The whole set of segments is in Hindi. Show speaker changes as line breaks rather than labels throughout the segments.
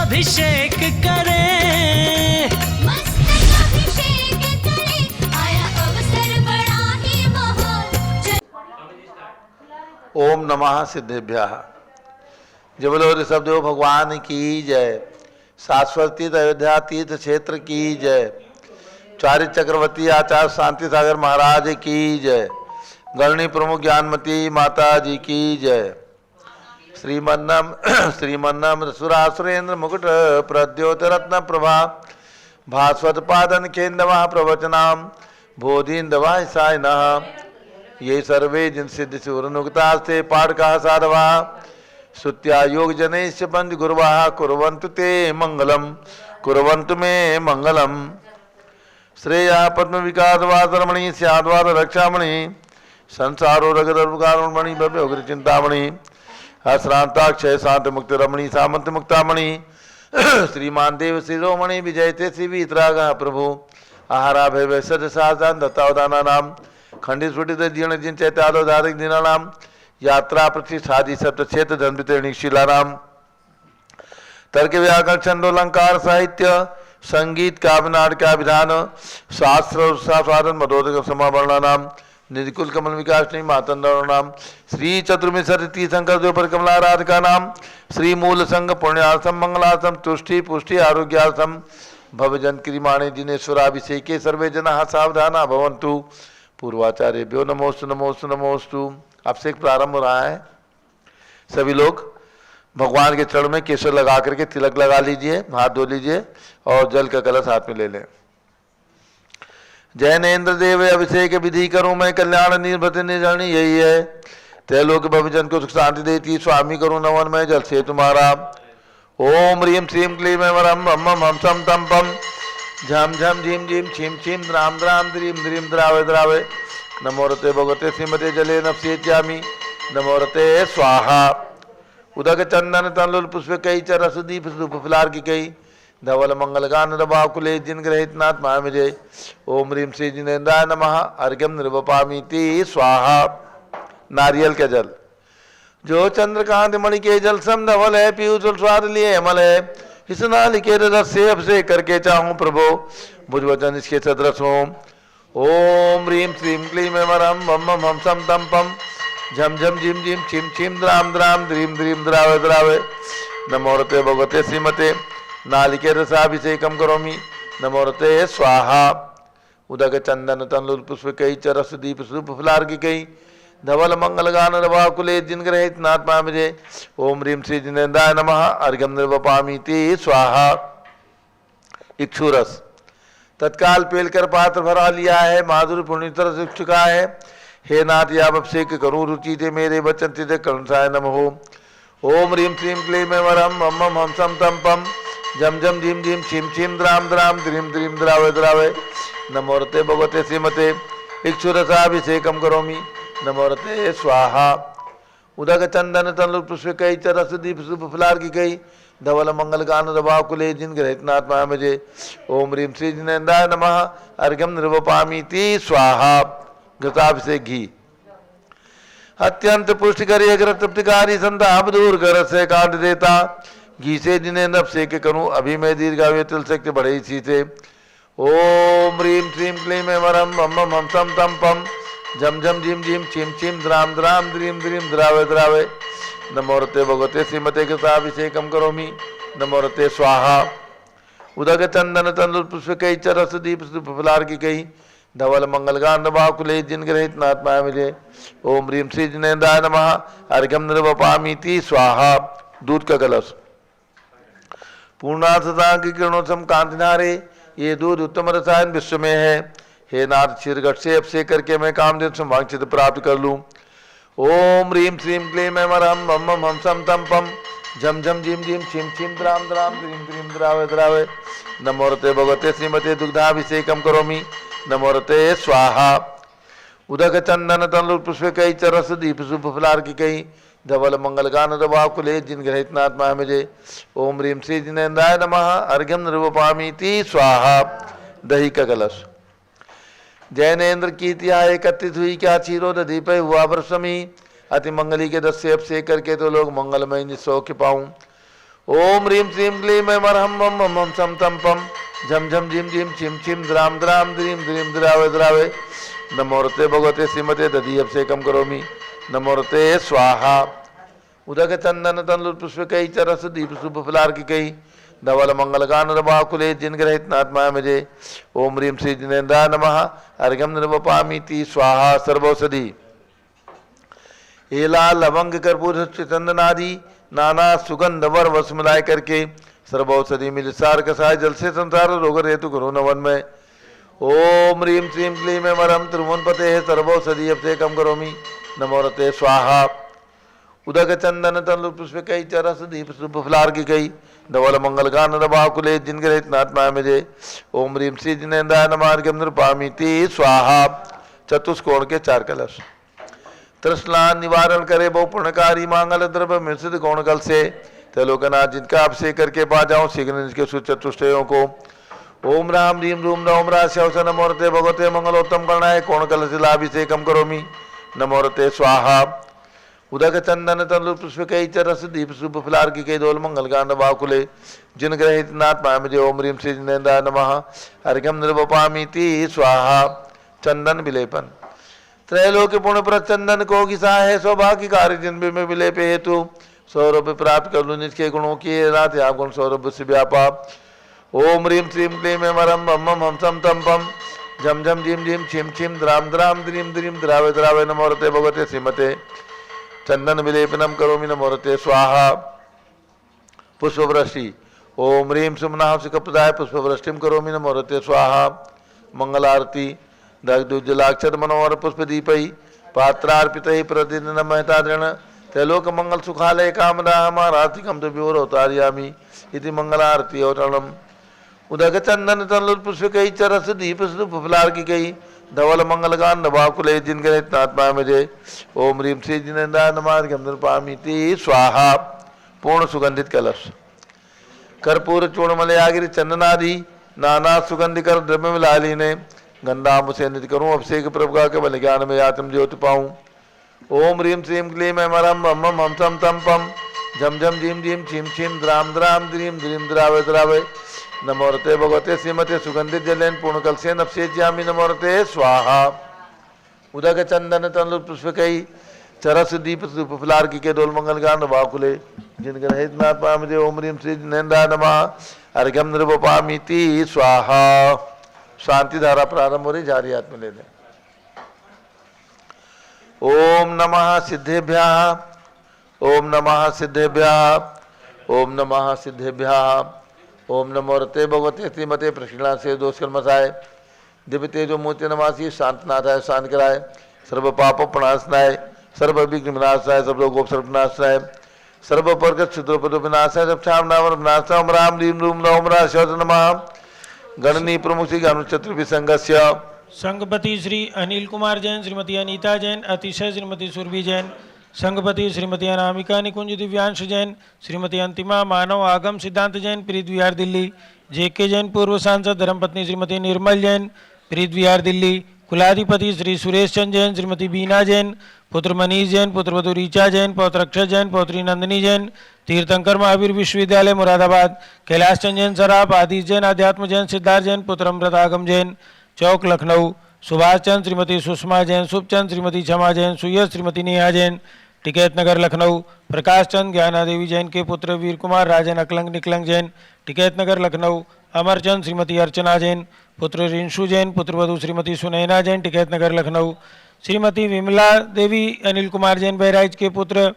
अभिषेक करें,
मस्तक अभिषेक करें, आया अवसर बड़ा ही महान।
ओम नमः सिद्धेभ्यः। जय बोलो ऋषभदेव भगवान की जय। शाश्वत तीर्थ अयोध्या तीर्थ क्षेत्र की जय। चार्य चक्रवर्ती आचार्य शांति सागर महाराज की जय। गणनी प्रमुख ज्ञानमती माता जी की जय। श्रीमन्नम सुरासुरेंद्र मुकुट प्रद्योत रत्न प्रभा भास्वत पादन केन्द्र प्रवचनाम बोधिन्दवा सायनः ये सर्वे जिन सिद्ध सूरनुक्तास्ते पाठका साधवा सुत्या योग जनैश्च पंच गुरुवा कुर्वन्तु ते मंगलम कुर्वन्तु मे मंगलम। श्रेया पद्म विकास वादरमणि स्याद्वाद रक्षामणि संसारो रगदर्वकारुणमणि भव्य उग्र चिंतामणि अश्रांताक्षय शांत मुक्त रमणि सामंत मुक्तामणि श्रीमान देव शिरोमणि विजयते श्री वीतराग प्रभु आहारा भय सद साधन दत्तावदाना नाम खंडित सुटित जीर्ण जिन चैतालो धारक दिनानाम यात्रा प्रतिष्ठादि सप्त क्षेत्र धन शिलानाम तर्क व्याकरण छंदोलंकार साहित्य संगीत काव्य नाटक विधान शास्त्र स्वादन मदोदक समावरणा नाम निधिकुल कमल विकास नहीं मातंडा नाम श्री चतुर्मी सरती शंकर देव पर कमलाराधिका नाम श्री मूल संघ पुण्यार्थम मंगलार्थम तुष्टि पुष्टि आरोग्यार्थम भवजन क्रिमाणे जिनेश्वराभिषेके सर्वे जना सावधाना भवन्तु। पूर्वाचार्यभ्यो नमोस्तु नमोस्तु नमोस्तु। अभिषेक प्रारंभ हो रहा है। सभी लोग भगवान के चरण में केसर लगा करके तिलक लगा लीजिए, हाथ धो लीजिए और जल का कलश हाथ में ले लें। जय नेन्द्र देव अभिषेक विधि करूं मैं कल्याण निर्भत निर्जनी यही है त्रैलोक भवजन को सुख शांति देती स्वामी करूं नवन में जल से तुम्हारा। ओम ह्रीम श्रीम क्लीम वरम बम हम सम तम पम झम झम झीम झीम छीम छीम द्राम द्राम द्रीम द्रीम द्रावे द्रावे नमोरते भगवते श्रीमते जले नफसेत्यामि नमोरते स्वाहा। उदक चंदन तनुल पुष्प कई च रस दीप धूप फिलार की कई धवल मंगल गान रबाकुले जिन ग्रहित नाथ महाविजय। ओम ह्रीम श्री जिनेन्द्राय नमः अर्घ्यम निर्वपामीति स्वाहा। नारियल के जल जो चंद्रकांत मणि के जल सम धवल है पीयूष स्वाद लिए अमल है इस नालिके रस से अभिषेक करके चाहूं प्रभो भुज वचन इसके सदरस होम। ओम ह्रीम श्रीम क्लीम वरम बम हम सम तम पम झम झम झिम झिम छिम छिम द्राम द्राम द्रीम द्रीम द्रावे द्रावे नमोरते भगवते श्रीमते नालिके रसाभिषेकम करोमि नमोरते स्वाहा। उदक चंदन तनुल पुष्प कई च रस दीप सूप फुलार की कई धवल मंगल गान रवाकुले जिन ग्रहित नाथ महाविजय। ओम ह्रीम श्री जिनेन्द्राय नमः अर्घ्यम निर्वपामीति स्वाहा। इक्षुरस तत्काल पेलकर पात्र भरा लिया है माधुर पुण्यतर से चुका है। हे नाथ या अभिषेक करूं रुचि थे मेरे वचन थे कर्णसाय नमः। ओम ह्रीम श्रीम क्लीम वरम मम हम सम तम पम झम झम झीम झीम छिम छिम द्राम द्राम द्रीम द्रीम द्रावे द्रावे नमोरते भगवते श्रीमते इक्षुरसाभिषेकम करोमि नमोरते स्वाहा। उदक चंदन तनुल पुष्प कई च रस दीप सुप फुलार की कई धवल मंगल गान रवाकुले जिन ग्रहित नाथ महाविजय। ओम ह्रीम श्री जिनेन्द्राय नमः अर्घ्यम निर्वपामीति स्वाहा। घृताभिषेक घी अत्यंत पुष्टिकारी अग्र तृप्तिकारी संताप दूर कर से काट देता घी से जिनेन्द्र अभिषेक करूं अभी मैं दीर्घायु तिल शक्ति बढ़े इसी से। ओम ह्रीम श्रीम क्लीम वरम बम हम सम तम पम झम झम झिम झिम छिम छिम द्राम द्राम द्रीम द्रीम द्रावे द्रावे नमोरते भगवते श्रीमते कृताभिषेकम करोमि नमोरते स्वाहा। उदक चंदन तनुल पुष्प कई च रस दीप फुलार की कई धवल मंगल गान रवाकुले जिन ग्रहित नाथ महाविजय। ओम ह्रीम श्री जिनेन्द्राय नमः अर्घ्यम निर्वपामीति स्वाहा। दूध का कलश पूर्णार्थता की किरणोत्तम कांतिनारे ये दूध उत्तम रसायन विश्व में है। हे नाथ शिरगढ़ से अभिषेक करके मैं कामदेव संवांक्षित प्राप्त कर लूं। ओम ह्रीम श्रीम क्लीम वरम बम हम सम तम पम झम झम झिम झिम छिम छिम द्राम द्राम द्रीम द्रीम द्रावे द्रावे नमोरते भगवते श्रीमते दुग्धाभिषेकम करोमि नमोरते स्वाहा। उदक चंदन तनुल पुष्प कई च रस दीप सुप फुलार की कई धवल मंगल गान रवाकुले जिन ग्रहित नाथ महाविजय। ओम ह्रीम श्री जिनेन्द्राय नमः अर्घ्यम निर्वपामीति स्वाहा। दही का कलश जैनेन्द्र कीर्तिया एकत्रित हुई क्या क्षीरोद दीप हुआ वर्षमी अति मंगली के 10 से अभिषेक करके तो लोग मंगलमय निसौख्य पाऊं। ओम ह्रीं श्रीं क्लीं ऐं मरहं मम मम मम सम तम पम झम झम झिम झिम छिम छिम द्राम द्राम द्रीं द्रीं द्रावे द्रावे नमोरते भगवते श्रीमते दधी अभिषेकम करोमि नमोरते स्वाहा उदक चंदन तंदुल पुष्प कई चरस दीप शुभ फलार की कई धवल मंगल गान रबाकुले जिन ग्रहित नात्मा मुझे ओम ह्रीं श्री जिनेन्द्रा नमः अर्घ्यम निर्वपामीति स्वाहा सर्वौषधि एला लवंग कर्पूर चंदनादि नाना सुगंध वर वस मिलाए करके सर्वौषधि मिल सार कसाय जल से संसार रोग रेतु करो नवन में ओम ह्रीं श्रीं क्लीं ऐं मरहं त्रिभुवन पते सर्वौषधि अभिषेकम करोमि नमोरते स्वाहा उदक चंदन तंदुल पुष्प कई चरस दीप शुभ फलार की कई धवल मंगल गान रबाकुले जिन ग्रहित नात्मा मुझे ओम ह्रीं श्री जिनेन्द्राय नमः अर्घ्यम निर्वपामीति स्वाहा चतुष्कोण के 4 कलश तृष्णा निवारण करे बहु पुण्यकारी मांगल द्रव्य मिश्रित गौण कल से त्रिलोकनाथ जिनका अभिषेक करके पा जाऊं शीघ्र इसके सुचतुष्टयों को ओम राम ह्रीं रूम नवम राशि नमोरते भगवते मंगलोत्तम गणाय कोण कल शिलाभिषेकम करोमि नमोरते स्वाहा उदक चंदन तंदुल पुष्प कई चरस दीप शुभ फलार की कई दोल मंगल गान बाकुले जिन ग्रहित नाथ पाए मुझे ओम ह्रीं श्री जिनेन्द्राय नमः अर्घ्यम निर्वपामीति स्वाहा चंदन विलेपन त्रैलोक पुण्य पर चंदन को घिसा है सौभाग्य कार्य जिन में विलेप हेतु सौरभ प्राप्त कर लू निज के गुणों की रात आप गुण सौरभ से व्यापा ओम ह्रीं श्रीं क्लीं ऐं मरहं मम मम हम सम तम पम झम झम झिम झिम छिम छिम द्राम द्राम द्रीं द्रीं द्रावे द्रावे नमोरते भगवते श्रीमते चंदन विलेपनम करोमि नमोरते स्वाहा पुष्पवृष्टि ओम ह्रीं सुमनाः सुखप्रदाय पुष्पवृष्टिम करोमि नमोरते स्वाहा मंगलारती दग्धुज्जलाक्षर मनोहर पुष्प दीपै पात्रार्पितै प्रतिदिन महतादृण त्रैलोक मंगल सुखालय कामरामारातिकम तो व्योरोतार्यामि इति मंगलारती औरणम उदक चंदन तंदुल पुष्प कई चरस दीप शुभ फलार की कई धवल मंगल गान नवाकुले जिन ग्रहित नात्मा मुझे ओम ह्रीं श्री जिनेन्द्राय नमः अर्घ्यम निर्वपामीति स्वाहा पूर्ण सुगंधित कलश कर्पूर चूर्णमलयागिरि चंदनादि नाना सुगंधिकर द्रव्य मिला लीने गंधाम से नित करूं अभिषेक प्रभु के बल ज्ञान में आत्म ज्योति पाऊं ओम ह्रीं श्रीं क्लीं ऐं मरहं मम मम हम सम तम पम झम झम झिम झिम छिम छिम द्राम द्राम द्रीं द्रीं द्रावे द्रावे नमोरते भगवते श्रीमते सुगंधित जलेन पूर्ण कलसेन अभिषेच्यामि नमोरते स्वाहा उदक चंदन तंदुल पुष्प कई चरस दीप शुभ फलार की के डोल मंगल गान वाकुले जिन ग्रहित नाथ मुझे ओम ह्रीं श्री जिनेन्द्राय नमः अर्घ्यम निर्वपामीति स्वाहा शांति धारा प्रारंभ हो रही जारी हाथ में ले लें ओम नमः सिद्धेभ्यः ओम नमः सिद्धेभ्यः ओम नमः सिद्धेभ्यः ओम नमोरते भगवते श्रीमते प्रक्षिणा से दोष कर्मसाय दिव्य तेजो मूर्ति नमासी शांतनाथाय शांत कराय सर्व पाप प्रणाशनाय सर्व विघ्न विनाशाय सब लोगों सर्वनाशाय सर्व वर्ग क्षुद्रोपद विनाशाय सब श्याम नाम विनाशाय राम ह्रीं रूम नवम राशि नमः गणनी प्रमुख श्री अनुचत्र विसंगस्य
संघपति श्री अनिल कुमार जैन, श्रीमती अनीता जैन, अतिशय श्रीमती सुरभि जैन, संघपति श्रीमती अनामिका निकुंज दिव्यांश जैन, श्रीमती अंतिमा मानव आगम सिद्धांत जैन, प्रीत विहार दिल्ली, जेके जैन पूर्व सांसद, धर्मपत्नी श्रीमती निर्मल जैन, प्रीत विहार दिल्ली, कुलाधिपति श्री सुरेश चंद जैन, श्रीमती बीना जैन, पुत्र मनीष जैन, पुत्रवधु ऋचा जैन, पौत्र अक्षय जैन, पौत्री नंदिनी जैन, तीर्थंकर महावीर विश्वविद्यालय मुरादाबाद, कैलाश चंद जैन सराफ, आदिश जैन, अध्यात्म जैन, सिद्धार्थ जैन, पुत्र अमृत आगम जैन, चौक लखनऊ, सुभाष चंद, श्रीमती सुषमा जैन, शुभचंद, श्रीमती क्षमा जैन, सुयश, श्रीमती नेहा जैन, टिकैत नगर लखनऊ, प्रकाश चंद ज्ञाना देवी जैन के पुत्र वीर कुमार राजन अकलंग निकलंग जैन, टिकैत नगर लखनऊ, अमरचंद, श्रीमती अर्चना जैन, पुत्र रिंशु जैन, पुत्रवधु श्रीमती सुनैना जैन, टिकैत नगर लखनऊ, श्रीमती विमला देवी अनिल कुमार जैन बहराइच के पुत्र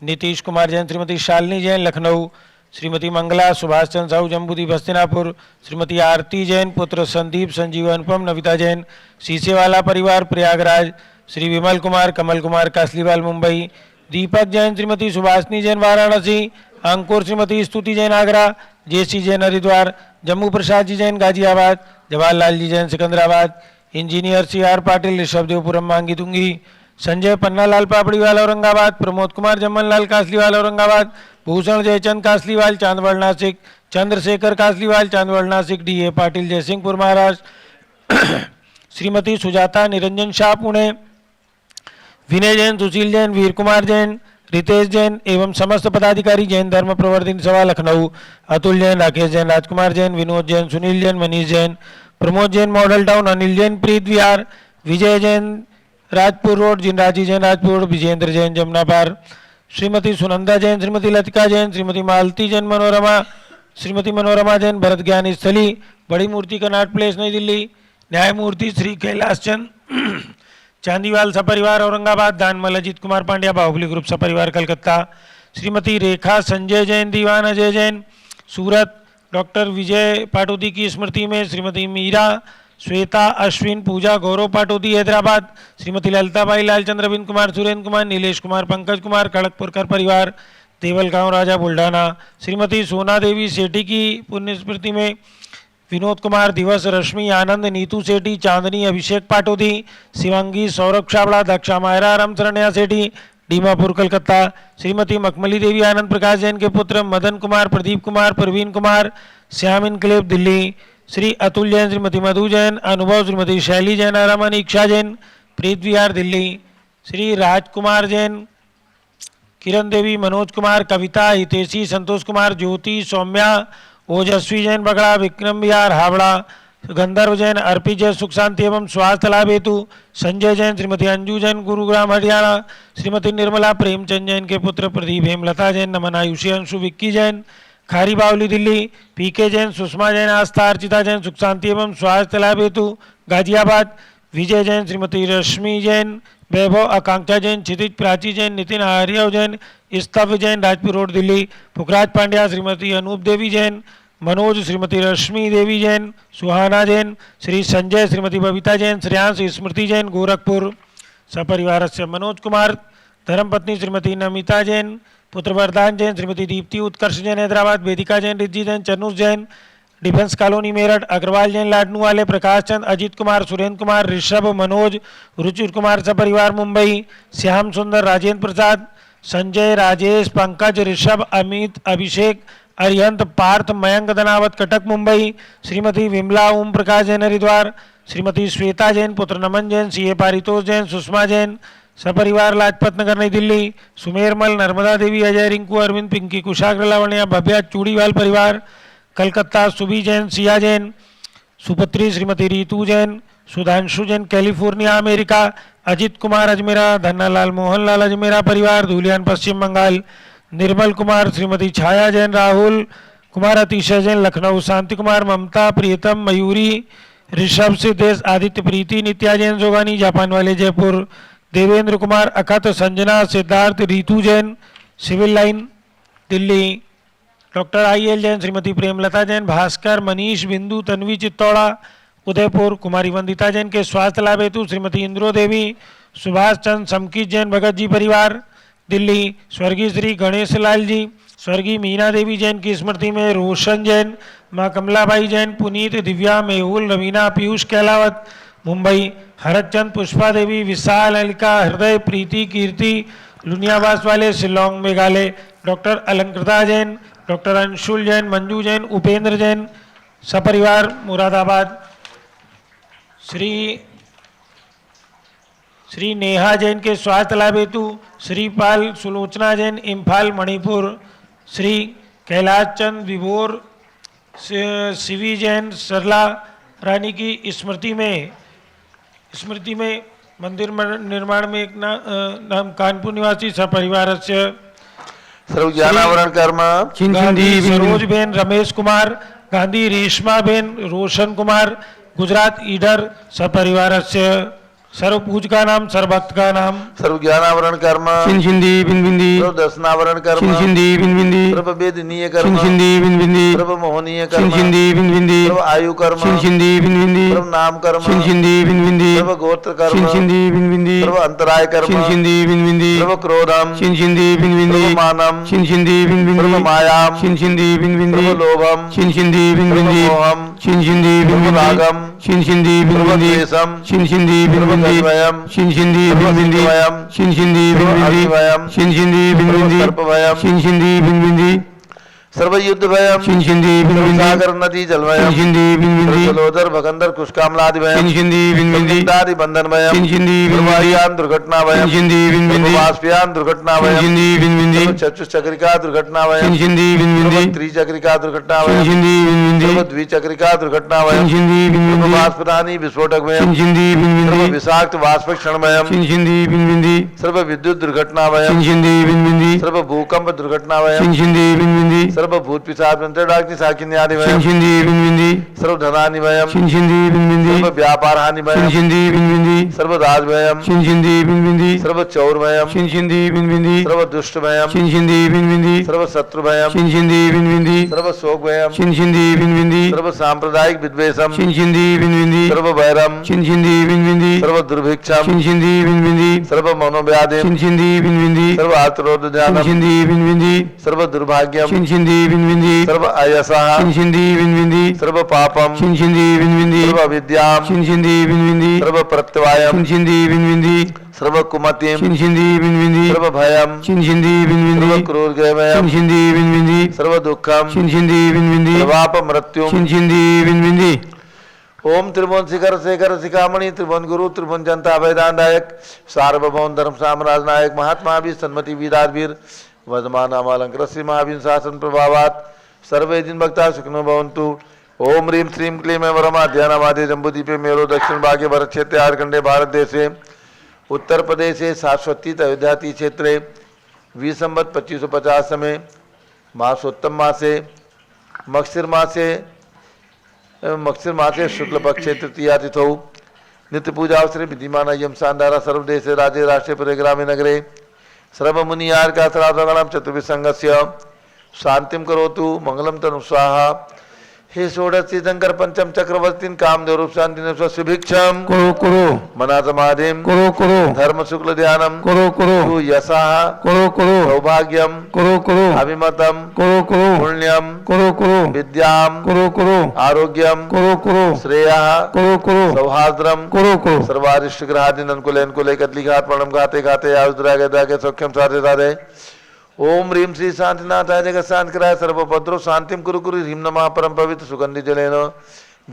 नीतीश कुमार जैन, श्रीमती शालिनी जैन लखनऊ, श्रीमती मंगला सुभाष चंद्र साहू जम्बूद्वीप हस्तिनापुर, श्रीमती आरती जैन, पुत्र संदीप संजीव अनुपम नविता जैन, सीसेवाला परिवार प्रयागराज, श्री विमल कुमार कमल कुमार कासलीवाल मुंबई, दीपक Jain, Shrimati Subhashini Jain Varanasi, Ankur Shrimati Stuti Jain Agra, J C Jain Haridwar, Jammu Prasad ji Jain Ghaziabad, Jawaharlal ji Jain Secunderabad, engineer C R Patil Rishabhdevpuram Mangi Tungi, Sanjay Pannalal Papdiwal Aurangabad, Pramod Kumar Jamanlal Kasliwal Aurangabad, Bhushan Jaichand Kasliwal Chandwad Nashik, Chandrashekhar Kasliwal Chandwad Nashik, D A Patil Jaysingpur Maharashtra, Shrimati Sujata Niranjan Shah Pune, Vinay Jain, Sushil Jain, Veer Kumar Jain, Ritesh Jain एवं समस्त पदाधिकारी जैन धर्म प्रवर्तन सभा लखनऊ, अतुल जैन, राकेश जैन, राजकुमार जैन, विनोद जैन, सुनील जैन, मनीष जैन, प्रमोद जैन, मॉडल टाउन, अनिल जैन, प्रीत विहार, विजय जैन, राजपुर रोड, जिनराजी जैन, राजपुर रोड, विजेंद्र जैन, जमुना पार, श्रीमती सुनंदा जैन, श्रीमती लतिका जैन, श्रीमती मालती जैन, श्रीमती मनोरमा जैन, भरत ज्ञान स्थली, बड़ी मूर्ति कनाट प्लेस, नई दिल्ली, न्यायमूर्ति श्री कैलाश चंद चांदीवाल सपरिवार औरंगाबाद, दानमल अजीत कुमार पांड्या बाहुबली ग्रुप सपरिवार कलकत्ता, श्रीमती रेखा संजय जैन, दीवान अजय जैन सूरत, डॉक्टर विजय पाटोदी की स्मृति में श्रीमती मीरा श्वेता अश्विन पूजा गौरव पाटोदी हैदराबाद, श्रीमती ललिताबाई लालचंद्र अरविंद कुमार सुरेंद्र कुमार नीलेश कुमार पंकज कुमार खड़गपुरकर परिवार देवल गांव राजा बुल्ढाना, श्रीमती सोना देवी सेठी की पुण्य स्मृति में विनोद कुमार दिवस रश्मि आनंद नीतू सेठी चांदनी अभिषेक पाटोदी शिवांगी सौरभ छाबड़ा दक्षा मायरा रामचरणिया सेठी डीमापुर कलकत्ता, श्रीमती मखमली देवी आनंद प्रकाश जैन के पुत्र मदन कुमार प्रदीप कुमार प्रवीण कुमार श्याम इनकलेब दिल्ली, श्री अतुल जैन, श्रीमती मधु जैन अनुभव, श्रीमती शैली जैन आरामन, इक्षा जैन प्रीत विहार दिल्ली, श्री राजकुमार जैन, किरण देवी, मनोज कुमार, कविता, हितेशी, संतोष कुमार, ज्योति, सौम्या, ओजस्वी जैन बगड़ा, विक्रम विहार हावड़ा, गंधर्व जैन, अर्पित जैन सुख शांति एवं स्वास्थ्य लाभ हेतु, संजय जैन, श्रीमती अंजू जैन गुरुग्राम हरियाणा, श्रीमती निर्मला प्रेमचंद जैन के पुत्र प्रदीप हेमलता जैन, नमन आयुषी अंशु विक्की जैन खारी बावली दिल्ली, पीके जैन, सुषमा जैन, आस्था अर्चिता जैन सुख शांति एवं स्वास्थ्य लाभ हेतु गाजियाबाद, विजय जैन, श्रीमती रश्मि जैन, वैभव आकांक्षा जैन, क्षितिज प्राची जैन, नितिन आर्यव जैन, स्तव्य जैन राजपुर रोड दिल्ली, पुखराज पांड्या, श्रीमती अनूप देवी जैन, मनोज, श्रीमती रश्मि देवी जैन, सुहाना जैन, श्री संजय, श्रीमती बबीता जैन, श्रेयांश, स्मृति जैन गोरखपुर सपरिवार से, मनोज कुमार, धर्मपत्नी श्रीमती नमिता जैन, पुत्र वरदान जैन, श्रीमती दीप्ति उत्कर्ष जैन हैदराबाद, वेदिका जैन, रिज्जी जैन, चन्नुष जैन डिफेंस कॉलोनी मेरठ, अग्रवाल जैन लाडनू वाले, प्रकाश चंद, अजीत कुमार, सुरेंद्र कुमार, ऋषभ, मनोज, रुचिर कुमार सपरिवार मुंबई, श्याम सुंदर, राजेंद्र प्रसाद, संजय, राजेश, पंकज, ऋषभ, अमित, अभिषेक, अरिहंत, पार्थ, मयंक धनावत कटक मुंबई, श्रीमती विमला ओम प्रकाश जैन हरिद्वार, श्रीमती श्वेता जैन, पुत्र नमन जैन, सीए पारितोष जैन, सुषमा जैन सपरिवार लाजपत नगर नई दिल्ली, सुमेरमल, नर्मदा देवी, अजय, रिंकू, अरविंद, पिंकी, कुशाग्र, लावण्या, भव्या, चूड़ीवाल परिवार कलकत्ता, सुबी जैन, सिया जैन, सुपुत्री श्रीमती रीतू जैन, सुधांशु जैन कैलिफोर्निया अमेरिका, अजित कुमार अजमेरा, धन्नालाल मोहनलाल अजमेरा परिवार धूलियान पश्चिम बंगाल, निर्मल कुमार, श्रीमती छाया जैन, राहुल कुमार, अतिशय जैन लखनऊ, शांति कुमार, ममता, प्रियतम, मयूरी, ऋषभ, सिद्धेश, आदित्य, प्रीति, नित्या जैन जोगानी जापान वाले Jaipur, Devendra Kumar, Akhat, Sanjana, Siddharth, Ritu Jain civil line Delhi, doctor I L. Jain, Shrimati Premlata Jain, Bhaskar, Manish, Bindu, Tanvi Chittaura Udaipur, कुमारी वंदिता जैन के स्वास्थ्य लाभ हेतु श्रीमती इंद्रो देवी, सुभाष चंद, समकीत जैन भगत जी परिवार दिल्ली, स्वर्गीय श्री गणेश लाल जी, स्वर्गीय मीना देवी जैन की स्मृति में रोशन जैन, माँ कमलाबाई जैन, पुनीत, दिव्या, मेहुल, रवीना, पीयूष कैलावत मुंबई, हरचंद, पुष्पा देवी, विशाल, अलिका, हृदय, प्रीति, कीर्ति लुनियावास वाले शिलोंग मेघालय, डॉक्टर अलंकृता जैन, डॉक्टर अंशुल जैन, मंजू जैन, उपेंद्र जैन सपरिवार मुरादाबाद, श्री नेहा जैन के स्वास्थ्य लाभ हेतु श्रीपाल सुलोचना जैन इम्फाल मणिपुर, श्री कैलाश चंद विभोर शिवी जैन सरला रानी की स्मृति में मंदिर निर्माण में एक नाम कानपुर निवासी सपरिवार से
सर्वज्ञानावरण कर्म
गांधी सरोज बेन, रमेश कुमार गांधी, रेशमा बेन, रोशन कुमार गुजरात ईडर सपरिवार से, सर्वपूज का नाम, सर्वभक्त का नाम,
सर्वज्ञानावरण कर्म
शिंदी बिंदी,
सर्वदर्शनावरण कर्म
शिंदी बिंदी,
सर्ववेदनीय कर्म
शिंदी बिंदी,
सर्वमोहनीय कर्म
शिंदी बिंदी,
सर्व आयु कर्म
शिंदी बिंदी,
सर्व नाम कर्म
शिंदी बिंदी,
सर्व गोत्र कर्म
शिंदी बिंदी,
सर्व अंतराय कर्म
शिंदी बिंदी,
सर्व क्रोधम
शिंदी बिंदी,
सर्व मानम
शिंदी बिंदी,
सर्व मायाम
शिंदी बिंदी,
सर्व लोभम
शिंदी बिंदी,
मोहम
शिंदी
सर्व
बिंदी,
रागम
शिंदी
सर्व
बिंदी,
द्वेषम
शिंदी
सर्व
बिंदी,
तद्वयम
शिंदी बिंदी,
सर्व
शिंदी
सर्व
बिंदी,
अग्निवयम
शिंदी
सर्व
बिंदी,
सर्पवयम
शिंदी बिंदी,
सर्वयुद्ध भयम
छिंछिंदी बिंबिंदी
सागर नदी जल भयम
छिंछिंदी बिंबिंदी
जलोदर भगंदर कुष्कामलादि भयम
छिंछिंदी बिंबिंदी
दादि बंधन भयम
छिंछिंदी बिंबिंदी
वायुयान दुर्घटना भयम
छिंछिंदी बिंबिंदी
वाष्पयान दुर्घटना भयम
छिंछिंदी बिंबिंदी
चतुश्चक्रिका दुर्घटना भयम
छिंछिंदी बिंबिंदी
त्रिचक्रिका दुर्घटना भयम
छिंछिंदी बिंबिंदी
द्विचक्रिका दुर्घटना भयम
छिंछिंदी बिंबिंदी
वाष्पदानी विस्फोटक भयम
छिंछिंदी बिंबिंदी
विषाक्त वाष्प क्षण भयम
छिंछिंदी बिंबिंदी
सर्व विद्युत दुर्घटना भयम
छिंछिंदी बिंबिंदी
सर्व भूकंप दुर्घटना भयम
छिंछिंदी बिंबिंदी
सर्व भूत पिशाच मंत्रडाग्नि साकिन्यादि भयम
छिंछिंदी बिंबिंदी
सर्व धनानि भयम
छिंछिंदी बिंबिंदी
सर्व व्यापार हानि भयम
छिंछिंदी बिंबिंदी
सर्व राज भयम
छिंछिंदी बिंबिंदी
सर्व चौर भयम
छिंछिंदी बिंबिंदी
सर्व दुष्ट भयम
छिंछिंदी बिंबिंदी
सर्व शत्रु भयम
छिंछिंदी बिंबिंदी
सर्व शोक भयम
छिंछिंदी बिंबिंदी
सर्व सांप्रदायिक विद्वेषम
छिंछिंदी बिंबिंदी
सर्व वैरम
छिंछिंदी बिंबिंदी
सर्व दुर्भिक्षम
छिंछिंदी बिंबिंदी
सर्व मनोव्याधि
छिंछिंदी बिंबिंदी
सर्व आत्रोध ध्यानम
छिंछिंदी बिंबिंदी
सर्व दुर्भाग्यम
छिंछिंदी बिंबिंदी
सर्व अयसः
छिंछिंदी बिंबिंदी
सर्व पापम
छिंछिंदी बिंबिंदी
सर्व अविद्याम
छिंछिंदी बिंबिंदी
सर्व प्रत्यवायम
छिंछिंदी बिंबिंदी
सर्व कुमतिम
छिंछिंदी बिंबिंदी
सर्व भयम
छिंछिंदी बिंबिंदी
सर्व क्रूरग्रहभयम
छिंछिंदी बिंबिंदी
सर्व दुःखम
छिंछिंदी बिंबिंदी
सर्वाप मृत्युम
छिंछिंदी बिंबिंदी
ओम त्रिभुवन शिखर शेखर शिखामणि त्रिभुवन गुरु त्रिभुवन जनता अभयदानदायक सार्वभौम धर्म साम्राज्य नायक महात्मा भी सन्मति वीराधीर वर्धमान नामालंकर श्री महावीर शासन प्रभावात सर्वे दिन भक्ता सुखनो भवन्तु। ओम ह्रीं श्रीं क्लीं वरमा ध्यानमादे जम्बूदीपे मेरो दक्षिण भागे भरत क्षेत्रे आर्खंडे भारत देशे उत्तर प्रदेशे शाश्वती अयोध्याति क्षेत्रे विसंवत 2550 में मासोत्तम मासे मक्षिर मासे शुक्ल पक्षे तृतीया तिथौ नित्य पूजा अवसरे विधिमान यम शानदारा सर्वदेशे राज्ये राष्ट्रे पुरे ग्रामे नगरे सर्वमुनि यार्का सराधगणम चतुर्भि संघस्य शांतिम करोतु मंगलम तनु स्वाहा। हे षोडशी शंकर पंचम चक्रवर्ती कामदेव रूप शांति सुभिक्षम
करो करो
मना समाधिम
करो करो
धर्म शुक्ल ध्यानम
करो करो
तु यशः
करो करो
सौभाग्यम
करो करो
अभिमतम
करो करो
पुण्यम
करो करो
विद्याम
करो करो
आरोग्यम
करो करो
श्रेयः
करो करो
सौहार्द्रम
करो करो
सर्वारिष्ट ग्रहादीन अनुकूल अनुकूल कतली घात प्रणम घाते घाते आयुद्रागे दागे सौख्यम साधे साधे। ओम ह्रीं श्री शांतिनाथाय जगत शांत कराय सर्वभद्रो शांतिम कुरु कुरु ह्रीं नमः परम पवित्र सुगंधि जलेन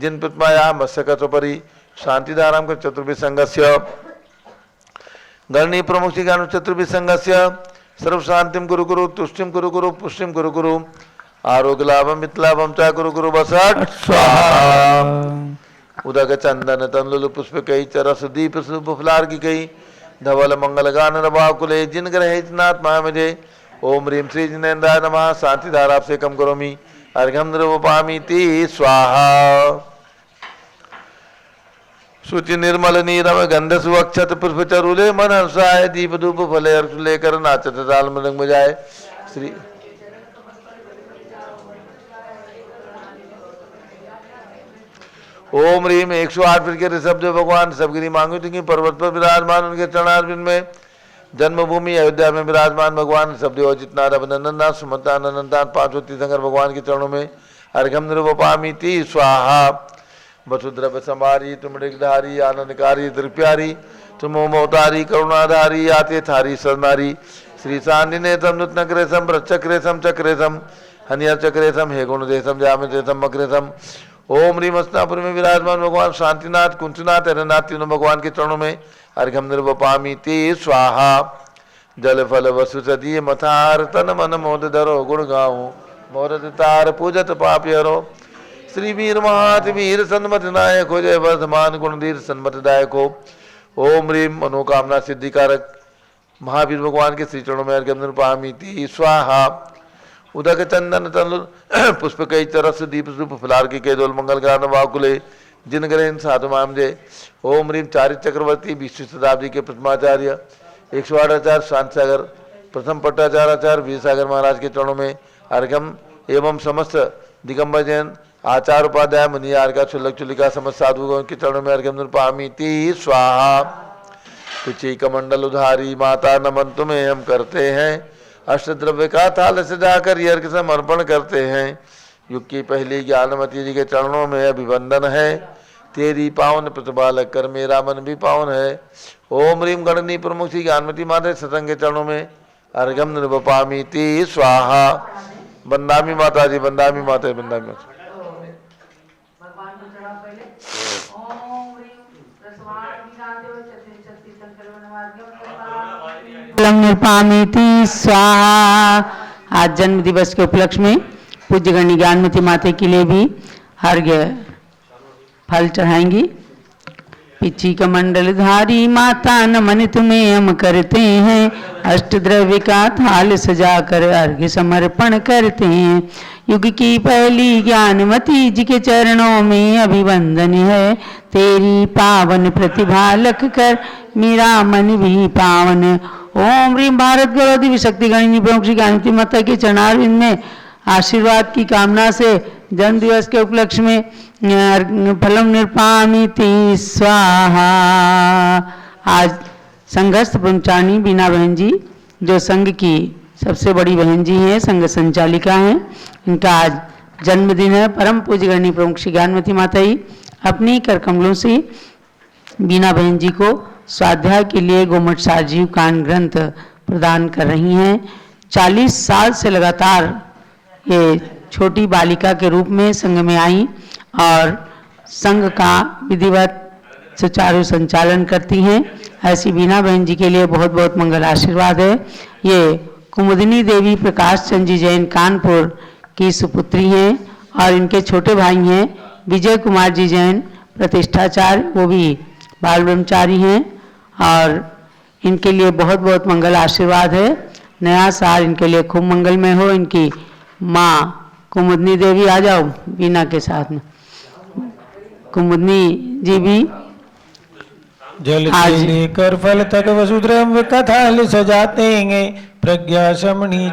जिन प्रतिमाया मत्स्यकचोपरि शांतिधाराम कर चतुर्भि संघस्य गणनीय प्रमुख श्री गानु चतुर्भि संघस्य सर्व शांतिम कुरु कुरु तुष्टिम कुरु कुरु पुष्टिम कुरु कुरु आरोग्य लाभम मितलाभम च कुरु कुरु बसट स्वाहा। उदक चंदन तंलुल पुष्प कई चरस दीप शुभ फलार की कई धवल मंगल गान रवाकुले जिन ग्रहे नाथ मुझे। ओम ह्रीं श्री जिनेन्द्राय नमः शांति धारा से कम करोमि अर्घ्यम निरूपामि ती स्वाहा। शुचि निर्मल नीरम गंध सुवक्षत पुष्प चरुले मन हर्षाय दीप धूप फले अर्घ लेकर नाचत ताल मृदंग बजाए श्री। ओम ह्रीं 108 फीट के ऋषभ जो भगवान ऋषभगिरी मांगुति पर्वत पर विराजमान उनके चरणारविंद में जन्मभूमि अयोध्या में विराजमान भगवान ऋषभदेव अजितनाथ अभिनंदन सुमंतान अनंतान पांचों तीर्थंकर भगवान के चरणों में अर्घ्यम निरूपामि ती स्वाहा। वसुद्रव संभारी तुम ऋगधारी आनंदकारी दृप्यारी तुम मोमोतारी करुणाधारी आते थारी सरनारी श्री शांतिने तम नृत्नक्रेशम वृक्षक्रेशम चक्रेशम हनियर चक्रेशम हे गुणदेशम जामितेशम मक्रेशम। ओम ह्रीं हस्तिनापुर में विराजमान भगवान शांतिनाथ कुंचनाथ हरनाथ तीनों भगवान के चरणों में अर्घ्यम निरूपामि ते स्वाहा। जल फल वसु सदीय मथार तन मन मोद धरो गुण गाओ मोरत तार पूजत पापी हरो श्री वीर महात वीर सन्मत नायक हो जय वर्धमान गुणधीर सन्मत दायक हो। ओम ह्रीं मनोकामना सिद्धिकारक महावीर भगवान के श्री चरणों में अर्घ्यम निरूपामि ते स्वाहा। उदक चंदन तनुल पुष्प कई तरस दीप सुप फलार की केदोल मंगल गान वाकुले जिन ग्रहण साधु मामजे। ओम ह्रीं चारित चक्रवर्ती 20वीं शताब्दी के प्रथमाचार्य 108 आचार्य शांत सागर प्रथम पट्टाचार्य आचार्य वीर सागर महाराज के चरणों में अर्घ्यम एवं समस्त दिगंबर जैन आचार्य उपाध्याय मुनियार का चुल्लक चुल्लिका समस्त साधुओं के चरणों में अर्घ्यम निरूपामि ते स्वाहा। पिछी कमंडल उधारी माता नमन तुम्हें हम करते हैं अष्टद्रव्य का थाल सजाकर ये अर्घ्य समर्पण करते हैं। युग की पहली ज्ञानमती जी के चरणों में अभिवंदन है तेरी पावन प्रतिभा लगकर मेरा मन भी पावन है। ओम ह्रीं गणनी प्रमुख श्री ज्ञानमती माता सत्संग के चरणों में अर्घ्यम निरूपामि ते स्वाहा। बंदामी माता जी, बंदामी माता, बंदामी माता।
निर्पामिति स्वाहा। आज जन्म दिवस के उपलक्ष्य में पूज्य गणी ज्ञानमती माता के लिए भी अर्घ्य फल चढ़ाएंगी। पिची कमंडल धारी माता नमन तुम्हें हम करते हैं, अष्ट द्रव्य का थाल सजाकर अर्घ्य समर्पण करते हैं। युग की पहली ज्ञानमती जी के चरणों में अभिवंदन है, तेरी पावन प्रतिभा लख कर मेरा मन भी पावन। ओम ह्रीम भारत गौरव विशक्ति गणिनी प्रमुख श्री ज्ञानमती माता के चरणारविंद में आशीर्वाद की कामना से जन्म दिवस के उपलक्ष्य में फलम निर्पामिति स्वाहा। आज संघस्थ ब्रह्मचारिणी बीना बहन जी, जो संघ की सबसे बड़ी बहन जी हैं, संघ संचालिका हैं, इनका आज जन्मदिन है। परम पूज्य गणिनी प्रमुख श्री ज्ञानमती माता जी अपनी कर कमलों से बीना बहन जी को स्वाध्याय के लिए गोमठ सारजीव कांड ग्रंथ प्रदान कर रही हैं। 40 साल से लगातार ये छोटी बालिका के रूप में संघ में आई और संघ का विधिवत सुचारू संचालन करती हैं। ऐसी बीना बहन जी के लिए बहुत बहुत मंगल आशीर्वाद है। ये कुमुदिनी देवी प्रकाश चंद जी जैन कानपुर की सुपुत्री हैं और इनके छोटे भाई हैं विजय कुमार जी जैन प्रतिष्ठाचार्य, वो भी बाल ब्रह्मचारी हैं और इनके लिए बहुत बहुत मंगल आशीर्वाद है। नया साल इनके लिए खूब मंगलमय हो। इनकी माँ कुमुदनी देवी आ जाओ बीना के साथ में, कुमुदनी जी भी
जल से लेकर फल तक वसुद्रव्य कथाल सजाते हैं। प्रज्ञा शमणी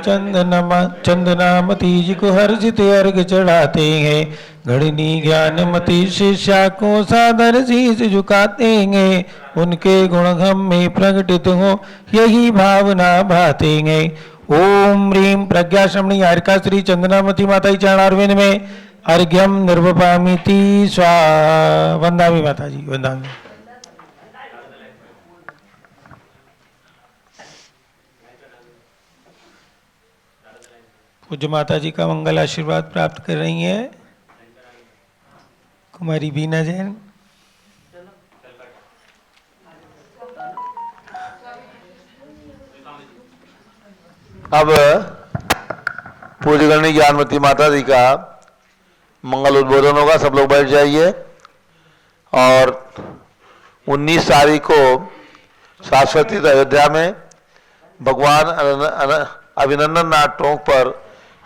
चंदनामती जी को हर्षित अर्घ चढ़ाते हैं। गणिनी ज्ञानमती शिष्या को सादर शीस झुकाते हैं। उनके गुणगम में प्रकटित हो यही भावना भाते हैं। ओम ह्रीम प्रज्ञा शमणी आर्का श्री चंदनामती माता चरणारविंद में अर्घ्यम निर्वपामिति स्वाहा। वंदामी माता जी, वंदामी। पूज्य माता जी का मंगल आशीर्वाद प्राप्त कर रही हैं कुमारी बीना जैन।
अब पूज्य गणनी ज्ञानमती माता जी का मंगल उद्बोधन होगा। सब लोग बैठ जाइए। और 19 तारीख को शाश्वती अयोध्या में भगवान अभिनंदन नाथ टोंक पर,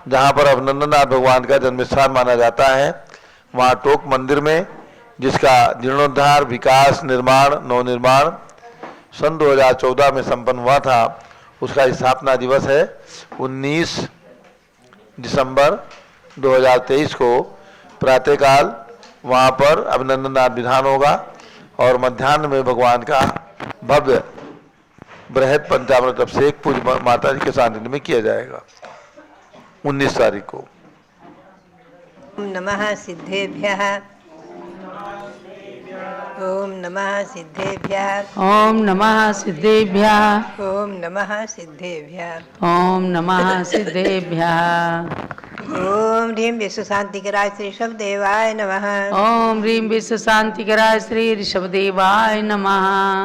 जहाँ पर अभिनंदन नाथ भगवान का जन्म स्थान माना जाता है, वहाँ टोंक मंदिर में, जिसका जीर्णोद्धार, विकास, निर्माण, नवनिर्माण सन 2014 में संपन्न हुआ था, उसका स्थापना दिवस है 19 दिसंबर 2023 को प्रातःकाल वहाँ पर अभिनंदन नाथ विधान होगा और मध्याह्न में भगवान का भव्य बृहद पंचामृत अभिषेक पूज्य माता जी के सानिध्य में किया जाएगा 19 तारीख को।
ओम नमः सिद्धेभ्यः। ओम नमः सिद्धेभ्यः।
ओम नमः सिद्धेभ्यः।
ओम नमः सिद्धेभ्यः।
ओम नमः सिद्धेभ्यः।
ओम ह्रीं विश्व शांतिकराय श्री ऋषभदेवाय नमः।
ओम ह्रीं विश्व शांतिकराय श्री ऋषभदेवाय नमः।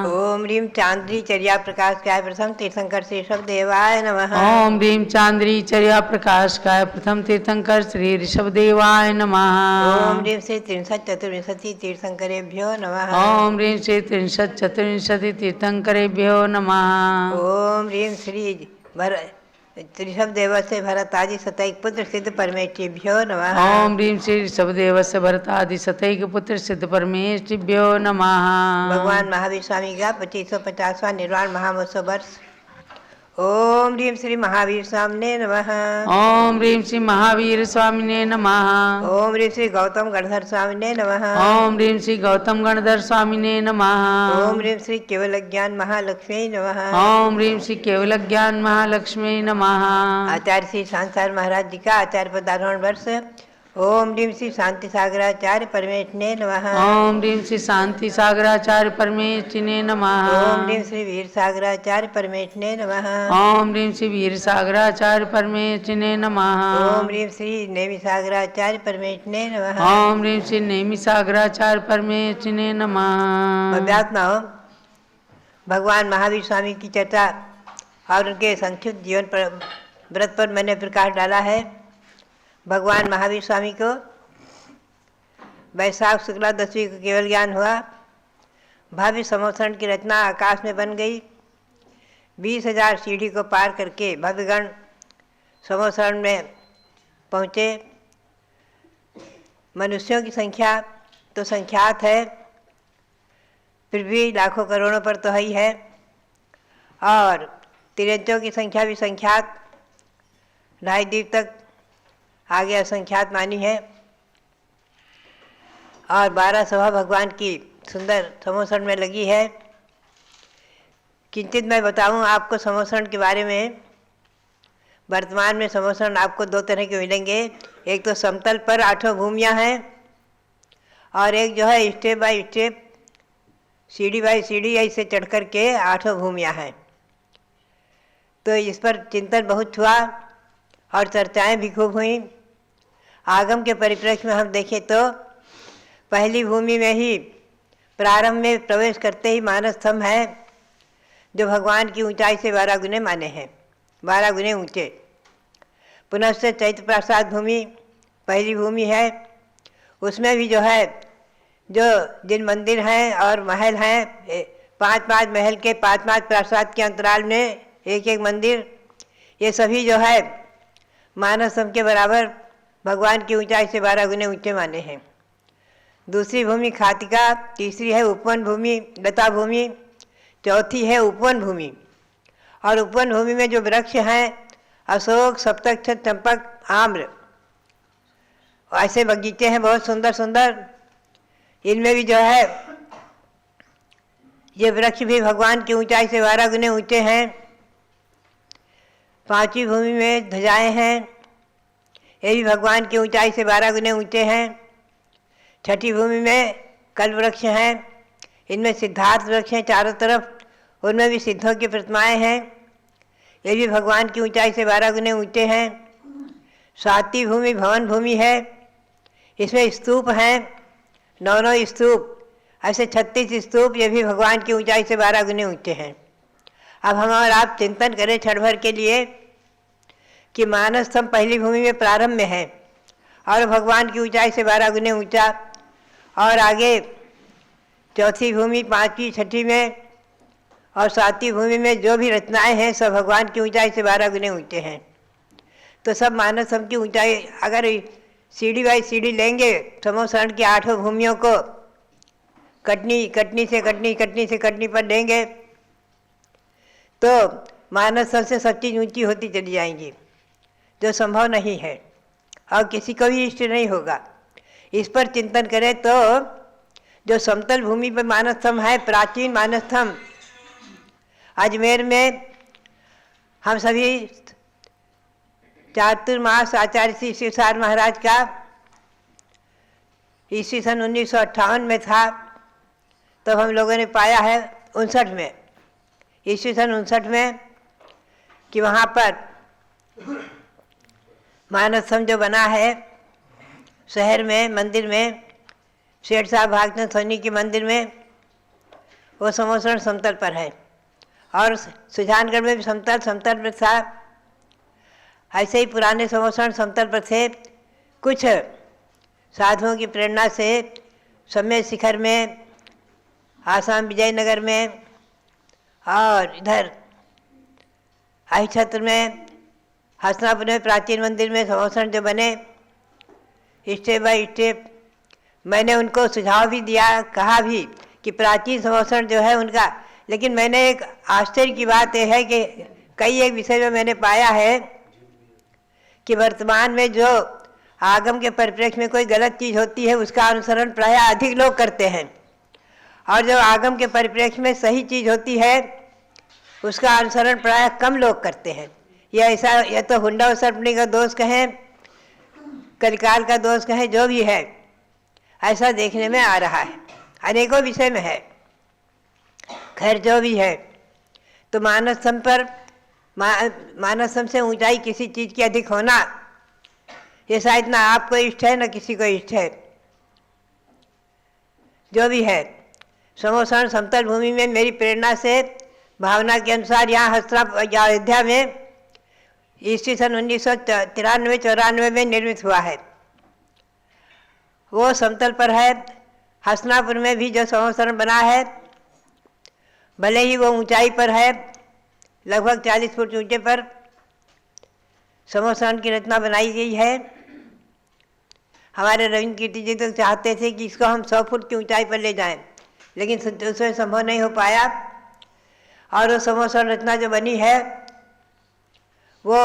ओम ह्रीं चांद्री चर्या प्रकाशकाय प्रथम तीर्थंकर श्री ऋषभदेवाय नमः।
ओम ह्रीं चांद्री चर्या प्रकाशकाय प्रथम तीर्थंकर श्री ऋषभदेवाय नमः।
ओम ह्रीं श्री त्रिंशत् चतुर्विंशति तीर्थंकरेभ्यो नमः।
ओम ह्रीं श्री त्रिंशत् चतुर्विंशति तीर्थंकरेभ्यो नमः।
ओम ह्रीं श्री ऋषभदेवस्य भरतादि सतैक पुत्र सिद्ध परमेष्ठिभ्यो नमः।
ओम ह्रीं श्री ऋषभदेवस्य भरतादि सतैक पुत्र सिद्ध परमेष्ठिभ्यो नमः।
भगवान महावीर स्वामी का 2550वां निर्वाण महामहोत्सव वर्ष। ओम ह्रीं श्री महावीर स्वामिने नमः।
ओम ह्रीं श्री महावीर स्वामिने नमः।
ओम ह्रीं श्री गौतम गणधर स्वामिने नमः।
ओम ह्रीं श्री गौतम गणधर स्वामिने नमः।
ओम ह्रीं श्री केवल ज्ञान महालक्ष्मी नमः।
ओम ह्रीं श्री केवल ज्ञान महालक्ष्मी नमः।
आचार्य श्री सांसार महाराज जी का आचार्य पदारोहण वर्ष। ओम ह्रीं श्री शांति सागराचार्य परमेष्ठिने नमः।
ओम ह्रीं श्री शांति सागराचार्य परमेष्ठिने नमः।
ओम ह्रीं श्री वीर सागराचार्य परमेष्ठिने नमः।
ओम ह्रीं श्री वीर सागराचार्य परमेष्ठिने नमः।
ओम ह्रीं श्री नेमि सागराचार्य परमेष्ठिने नमः।
ओम ह्रीं श्री नेमि सागराचार्य परमेष्ठिने नमः।
अभ्यात्मा हो भगवान महावीर स्वामी की चर्चा और उनके संक्षिप्त जीवन पर व्रत पर मैंने प्रकाश डाला है। भगवान महावीर स्वामी को वैशाख शुक्ला दशमी को केवल ज्ञान हुआ। भव्य समोसरण की रचना आकाश में बन गई। 20,000 सीढ़ी को पार करके भव्यगण समोसरण में पहुँचे। मनुष्यों की संख्या तो संख्यात है, फिर भी लाखों करोड़ों पर तो ही है, और तिरंजों की संख्या भी संख्यात 2.5 द्वीप तक आगे असंख्यात मानी है। और 12 सभा भगवान की सुंदर समोसरण में लगी है। किंचित मैं बताऊं आपको समोसरण के बारे में। वर्तमान में समोसरण आपको 2 तरह के मिलेंगे। एक तो समतल पर 8 भूमियाँ हैं, और एक जो है स्टेप बाय स्टेप सीढ़ी बाई सीढ़ी ऐसे चढ़ कर के 8 भूमियाँ हैं। तो इस पर चिंतन बहुत हुआ और चर्चाएं भी खूब हुई। आगम के परिप्रेक्ष्य में हम देखें तो पहली भूमि में ही प्रारंभ में प्रवेश करते ही मानस स्तंभ है, जो भगवान की ऊंचाई से 12 गुने माने हैं, 12 गुने ऊंचे। पुनश्च चैत्य प्रसाद भूमि पहली भूमि है। उसमें भी जो है, जो जिन मंदिर हैं और महल हैं, 5-5 महल के 5-5 प्रासाद के अंतराल में एक एक मंदिर, ये सभी जो है मानस स्तंभ के बराबर भगवान की ऊंचाई से 12 गुने ऊंचे माने हैं। दूसरी भूमि खातिका, तीसरी है उपवन भूमि, लता भूमि, चौथी है उपवन भूमि। और उपवन भूमि में जो वृक्ष हैं अशोक, सप्तक, चंपक, आम्र, ऐसे बगीचे हैं बहुत सुंदर सुंदर। इनमें भी जो है ये वृक्ष भी भगवान की ऊंचाई से 12 गुने ऊंचे हैं। 5वीं भूमि में ध्वजाएँ हैं, ये भी भगवान की ऊंचाई से 12 गुने ऊंचे हैं। 6ठी भूमि में कल्प वृक्ष हैं, इनमें सिद्धार्थ वृक्ष हैं चारों तरफ, उनमें भी सिद्धों की प्रतिमाएँ हैं, ये भी भगवान की ऊंचाई से 12 गुने ऊंचे हैं। 7वीं भूमि भवन भूमि है, इसमें स्तूप हैं, 9 स्तूप, ऐसे 36 स्तूप, ये भी भगवान की ऊंचाई से 12 गुने ऊंचे हैं। अब हम और आप चिंतन करें क्षण भर के लिए कि मानस स्तंभ पहली भूमि में प्रारंभ में है और भगवान की ऊंचाई से 12 गुने ऊंचा, और आगे 4थी भूमि, 5वीं, 6ठी में और 7वीं भूमि में जो भी रचनाएं हैं सब भगवान की ऊंचाई से 12 गुने ऊंचे हैं। तो सब मानस स्तंभ की ऊंचाई अगर सीढ़ी बाई सीढ़ी लेंगे, समोसरण की 8 भूमियों को कटनी से कटनी पर लेंगे तो मानस स्तंभ से सब चीज़ ऊंची होती चली जाएंगी, जो संभव नहीं है और किसी को भी इष्ट नहीं होगा। इस पर चिंतन करें तो जो समतल भूमि पर मानस स्तंभ है, प्राचीन मानस स्तंभ, अजमेर में हम सभी चातुर्मास आचार्य श्री शिवसार महाराज का ईस्वी सन 1958 में था, तब हम लोगों ने पाया है 59 में, ईस्वी सन 59 में, कि वहाँ पर मानस स्तंभ जो बना है शहर में, मंदिर में, शेठ साहब भागचंद सोनी के मंदिर में, वो समोसरण समतल पर है। और सुजानगढ़ में भी समतल पर था। ऐसे ही पुराने समोसरण समतल पर थे। कुछ साधुओं की प्रेरणा से सम्य शिखर में, आसाम विजयनगर में और इधर आई क्षेत्र में, हसनापुर में प्राचीन मंदिर में समोसरण जो बने स्टेप बाय स्टेप, मैंने उनको सुझाव भी दिया, कहा भी कि प्राचीन समोसरण जो है उनका, लेकिन मैंने एक आश्चर्य की बात यह है कि कई एक विषय में मैंने पाया है कि वर्तमान में जो आगम के परिप्रेक्ष्य में कोई गलत चीज़ होती है उसका अनुसरण प्रायः अधिक लोग करते हैं, और जो आगम के परिप्रेक्ष्य में सही चीज़ होती है उसका अनुसरण प्रायः कम लोग करते हैं। यह ऐसा, यह तो हुंडा और सर्पणी का दोष कहें कलिकाल का दोष कहें, जो भी है, ऐसा देखने में आ रहा है, अनेकों विषय में है। खैर जो भी है, तो मानसम पर मानसम से ऊंचाई किसी चीज़ की अधिक होना, ये शायद ना आपको इष्ट है, ना किसी को इष्ट है। जो भी है, समोसण समतल भूमि में मेरी प्रेरणा से भावना के अनुसार यहाँ हस्तरा अयोध्या में ईस्वी सन 1993-94 में निर्मित हुआ है। वो समतल पर है। हसनापुर में भी जो समोसरण बना है, भले ही वो ऊंचाई पर है, लगभग 40 फुट ऊंचे पर समोसरण की रचना बनाई गई है। हमारे रविंद्र कीर्ति जी तो चाहते थे कि इसको हम 100 फुट की ऊंचाई पर ले जाएं, लेकिन उसमें संभव नहीं हो पाया। और वो समोसरण रचना जो बनी है वो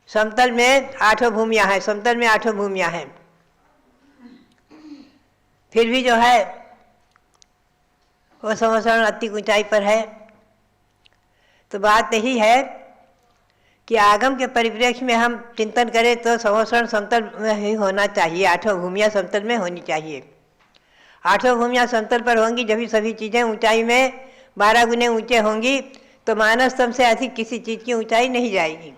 समतल में 8 भूमियाँ हैं, समतल में 8 भूमियाँ हैं। फिर भी जो है वो समोसरण अति ऊंचाई पर है। तो बात यही है कि आगम के परिप्रेक्ष्य में हम चिंतन करें तो समोसरण समतल में ही होना चाहिए, 8 भूमियाँ समतल में होनी चाहिए। 8 भूमियाँ समतल पर होंगी, जब भी सभी चीज़ें ऊंचाई में 12 गुने ऊंचे होंगी, तो मानस तम से अधिक किसी चीज़ की ऊंचाई नहीं जाएगी।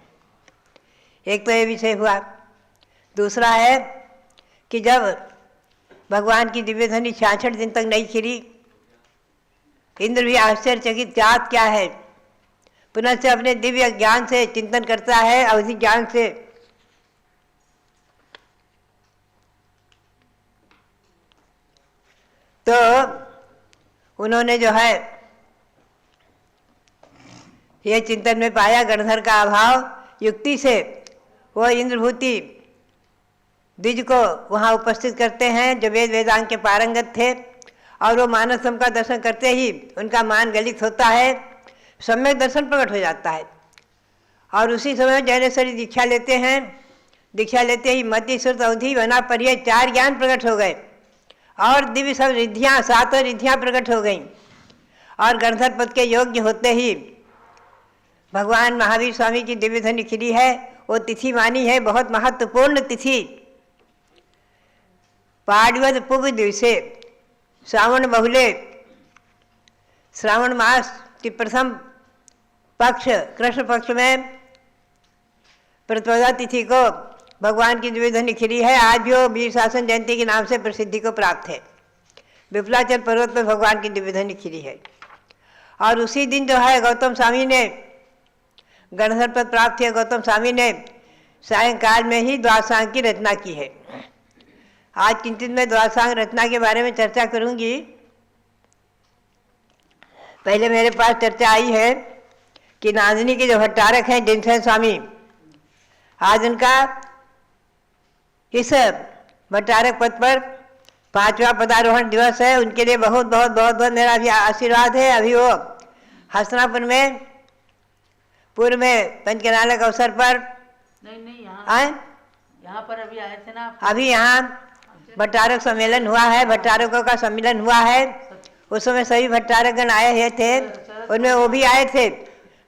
एक तो ये विषय हुआ। दूसरा है कि जब भगवान की दिव्य ध्वनि 66 दिन तक नहीं खिली, इंद्र भी आश्चर्यचकित, जात क्या है, पुनः से अपने दिव्य ज्ञान से चिंतन करता है, अवधि ज्ञान से। तो उन्होंने जो है ये चिंतन में पाया गणधर का अभाव। युक्ति से वो इंद्रभूति द्विज को वहाँ उपस्थित करते हैं जो वेद वेदांग के पारंगत थे, और वो मानसम का दर्शन करते ही उनका मान गलित होता है, सम्यक दर्शन प्रकट हो जाता है। और उसी समय जैनेश्वरी दीक्षा लेते हैं। दीक्षा लेते ही मति श्रुत अवधि वना पर्य 4 ज्ञान प्रकट हो गए, और दिव्य सब रिद्धियाँ 7 रिद्धियाँ प्रकट हो गईं। और गणधर पद के योग्य होते ही भगवान महावीर स्वामी की दिव्य ध्वनि खिली है। वो तिथि मानी है बहुत महत्वपूर्ण तिथि, पाड्वद पुब दिवसे, श्रावण बहुले, श्रावण मास की प्रथम पक्ष कृष्ण पक्ष में प्रतिपदा तिथि को भगवान की दिव्य ध्वनि खिली है। आज भी वो वीर शासन जयंती के नाम से प्रसिद्धि को प्राप्त है। विपुलाचल पर्वत पर भगवान की दिव्य ध्वनि खिली है। और उसी दिन जो है गौतम स्वामी ने गणधर पद प्राप्त किया। गौतम स्वामी ने सायंकाल में ही द्वादशांग की रचना की है। आज किंचित मैं द्वादशांग रचना के बारे में चर्चा करूंगी। पहले मेरे पास चर्चा आई है कि नांदनी के जो भट्टारक हैं जिनसेन स्वामी, आज उनका इस भट्टारक पद पर 5वां पदारोहण दिवस है। उनके लिए बहुत बहुत बहुत बहुत मेरा भी आशीर्वाद है। अभी वो हसनापुर में पूर्व में पंचकनालक अवसर पर
नहीं
यहाँ
पर अभी आए थे ना।
अभी यहाँ भट्टारक सम्मेलन हुआ है, भट्टारकों का सम्मेलन हुआ है। उस समय सभी भट्टारकगण आए हुए थे, उनमें वो भी आए थे।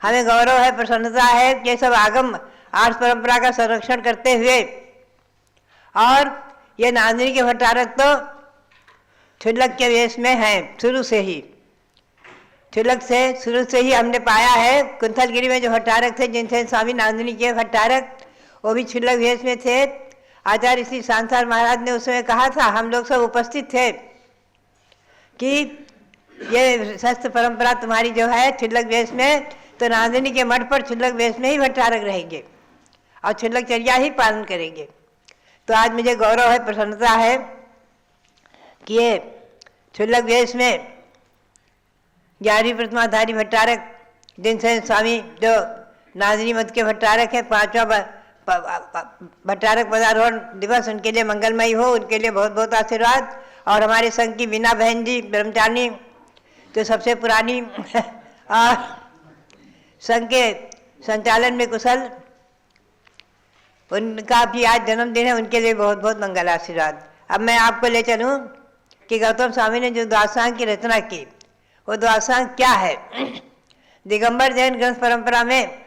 हमें गौरव है, प्रसन्नता है कि ये सब आगम आर्ष परंपरा का संरक्षण करते हुए। और ये नांदनी के भट्टारक तो क्षुल्लक के वेश में हैं शुरू से ही। क्षुल्लक से शुरू से ही हमने पाया है। कुंथलगिरी में जो भट्टारक थे जिनसे स्वामी नांदनी के भट्टारक, वो भी क्षुल्लक वेश में थे। आचार्य श्री सांसार महाराज ने उस समय कहा था, हम लोग सब उपस्थित थे, कि ये शस्त्र परंपरा तुम्हारी जो है क्षुल्लक वेश में, तो नांदनी के मठ पर क्षुल्लक वेश में ही भट्टारक रहेंगे और क्षुल्लक चर्या ही पालन करेंगे। तो आज मुझे गौरव है, प्रसन्नता है कि ये क्षुल्लक वेश में 11वीं प्रतिमाधारी भट्टारक जिनसेन स्वामी जो नांदनी मठ के भट्टारक है, 5वां भट्टारक पदारोहण दिवस उनके लिए मंगलमयी हो। उनके लिए बहुत बहुत आशीर्वाद। और हमारे संघ की बीना बहन जी ब्रह्मचारिणी, तो सबसे पुरानी और संघ के संचालन में कुशल, उनका भी आज जन्मदिन है। उनके लिए बहुत बहुत मंगल आशीर्वाद। अब मैं आपको ले चलूँ कि गौतम स्वामी ने जो द्वादशांग की रचना की, वो द्वादशांग क्या है। दिगंबर जैन ग्रंथ परंपरा में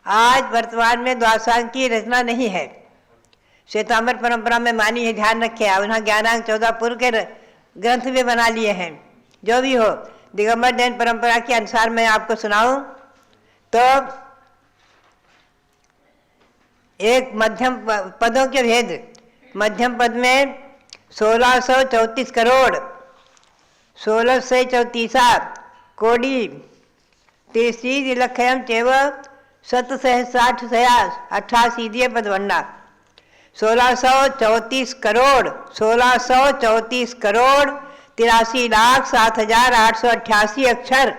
आज वर्तमान में द्वादशांग की रचना नहीं है, श्वेतांबर परंपरा में मानी है, ध्यान रखें। आप उन्होंने ज्ञानांग 14 पूर्व के ग्रंथ भी बना लिए हैं। जो भी हो, दिगंबर जैन परंपरा के अनुसार मैं आपको सुनाऊं तो एक मध्यम पदों के भेद, मध्यम पद में 1634 करोड़, 1634 कोടി, तीसरी लक्षयम चेव 760 88 दिए पद वंडा, 1634 करोड़, 1634 करोड़ 83,07,888 अक्षर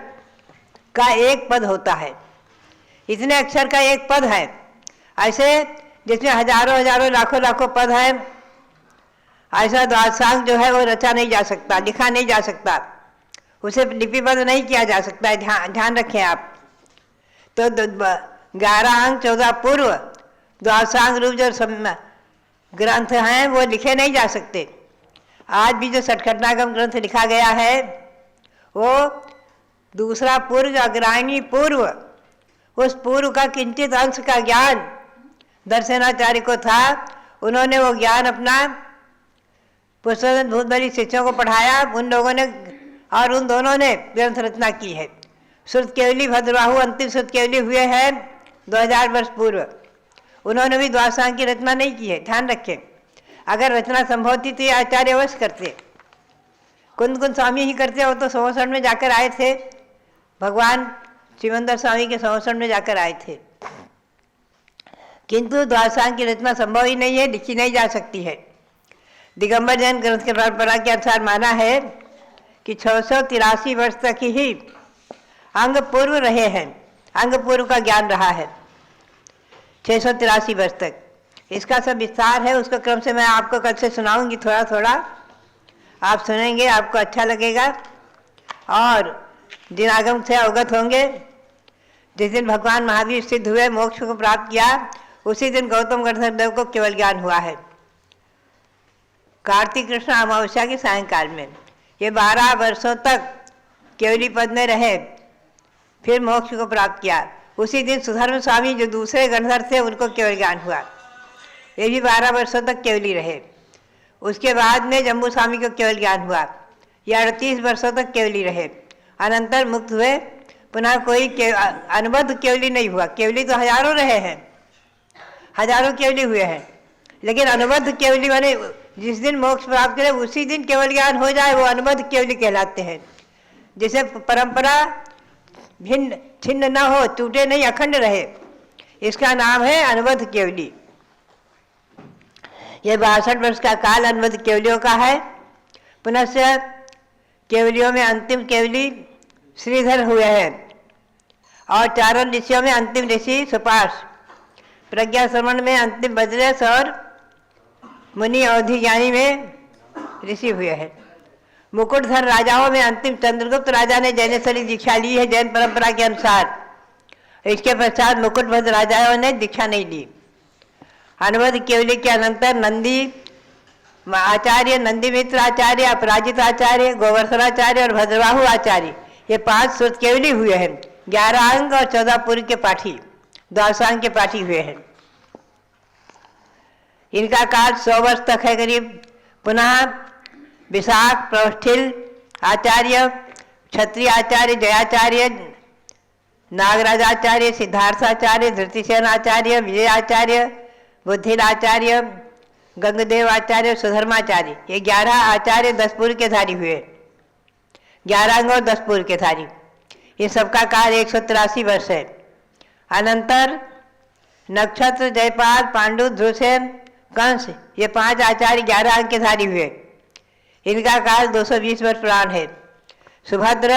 का एक पद होता है। इतने अक्षर का एक पद है। ऐसे जिसमें हजारों हजारों लाखों लाखों पद हैं, ऐसा द्वादशांग जो है वो रचा नहीं जा सकता, लिखा नहीं जा सकता, उसे लिपिबद्ध नहीं किया जा सकता है। ध्यान रखें आप। तो 11 अंक 14 पूर्व द्वादशांग रूप जो ग्रंथ हैं वो लिखे नहीं जा सकते। आज भी जो सटखटनागम ग्रंथ लिखा गया है वो दूसरा पूर्व, अग्रणी पूर्व, उस पूर्व का किंचित अंश का ज्ञान दर्शनाचार्य को था। उन्होंने वो ज्ञान अपना पुष्पदंत भूतबली शिष्यों को पढ़ाया, उन लोगों ने, और उन दोनों ने ग्रंथ रचना की है। श्रुत केवली भद्रबाहु अंतिम श्रुत केवली हुए हैं 2000 वर्ष पूर्व। उन्होंने भी द्वादशांग की रचना नहीं की है, ध्यान रखें। अगर रचना संभव थी तो ये आचार्य अवश्य करते। कुंद कुंद स्वामी ही करते, वो तो संवत्सर में जाकर आए थे, भगवान शिवंदर स्वामी के संवत्सर में जाकर आए थे। किंतु द्वादशांग की रचना संभव ही नहीं है, लिखी नहीं जा सकती है। दिगंबर जैन ग्रंथ के परंपरा के अनुसार माना है कि 683 वर्ष तक ही अंग पूर्व रहे हैं, अंग पूर्व का ज्ञान रहा है 683 वर्ष तक। इसका सब विस्तार है, उसका क्रम से मैं आपको कल से सुनाऊंगी, थोड़ा थोड़ा आप सुनेंगे, आपको अच्छा लगेगा और दिनागम से अवगत होंगे। जिस दिन भगवान महावीर सिद्ध हुए, मोक्ष को प्राप्त किया, उसी दिन गौतम गणधर देव को केवल ज्ञान हुआ है, कार्तिक कृष्ण अमावस्या के सायंकाल में। ये 12 वर्षों तक केवली पद में रहे, फिर मोक्ष को प्राप्त किया। उसी दिन सुधर्म स्वामी जो दूसरे गणधर थे उनको केवल ज्ञान हुआ, ये भी 12 वर्षों तक केवली रहे। उसके बाद में जम्बू स्वामी को केवल ज्ञान हुआ, ये 38 वर्षों तक केवली रहे, अनंतर मुक्त हुए। पुनः कोई अनुबद्ध केवली नहीं हुआ। केवली तो हजारों रहे हैं, हजारों केवली हुए हैं, लेकिन अनुबद्ध केवली माने जिस दिन मोक्ष प्राप्त करे उसी दिन केवल ज्ञान हो जाए, वो अनुबद्ध केवली कहलाते हैं। जिसे परंपरा भिन्न छिन्न न हो, टूटे नहीं, अखंड रहे, इसका नाम है अनुबद्ध केवली। ये 62 वर्ष का काल अनुबद्ध केवलियों का है। पुनः केवलियों में अंतिम केवली श्रीधर हुए हैं और चारों ऋषियों में अंतिम ऋषि सुपार्श, प्रज्ञा श्रवण में अंतिम बद्रेश और मुनि अवधि ज्ञानी में ऋषि हुए हैं। मुकुटधर राजाओं में अंतिम चंद्रगुप्त राजा ने जैनेश्वरी दीक्षा ली है जैन परंपरा के अनुसार। इसके पश्चात मुकुटबद्ध राजाओं ने दीक्षा नहीं ली। अनुबद्ध केवली के अनंतर नंदी आचार्य, नंदी मित्र आचार्य, अपराजित आचार्य, गोवर्धनाचार्य और भद्रबाहु आचार्य, ये 5 श्रुत केवली हुए हैं। 11 अंग और 14 पूर्व के पाठी, द्वादशांग के पाठी हुए हैं। इनका काल 100 वर्ष तक है करीब। पुनः विशाख, प्रौष्ठिल आचार्य, क्षत्रिय आचार्य, जयाचार्य, नागराजाचार्य, सिद्धार्थाचार्य, धृतिसेन आचार्य, विजय आचार्य, बुद्धिल आचार्य, गंगदेव आचार्य, सुधर्माचार्य, ये 11 आचार्य 10 पूर्व के धारी हुए। 11 अंग और 10 पूर्व के धारी, ये सबका काल 183 वर्ष है। अनंतर नक्षत्र, जयपाल, पांडु, ध्रुवसेन, कंस, ये 5 आचार्य 11 अंग के धारी हुए। इनका काल 220 वर्ष पुराण है। सुभद्र,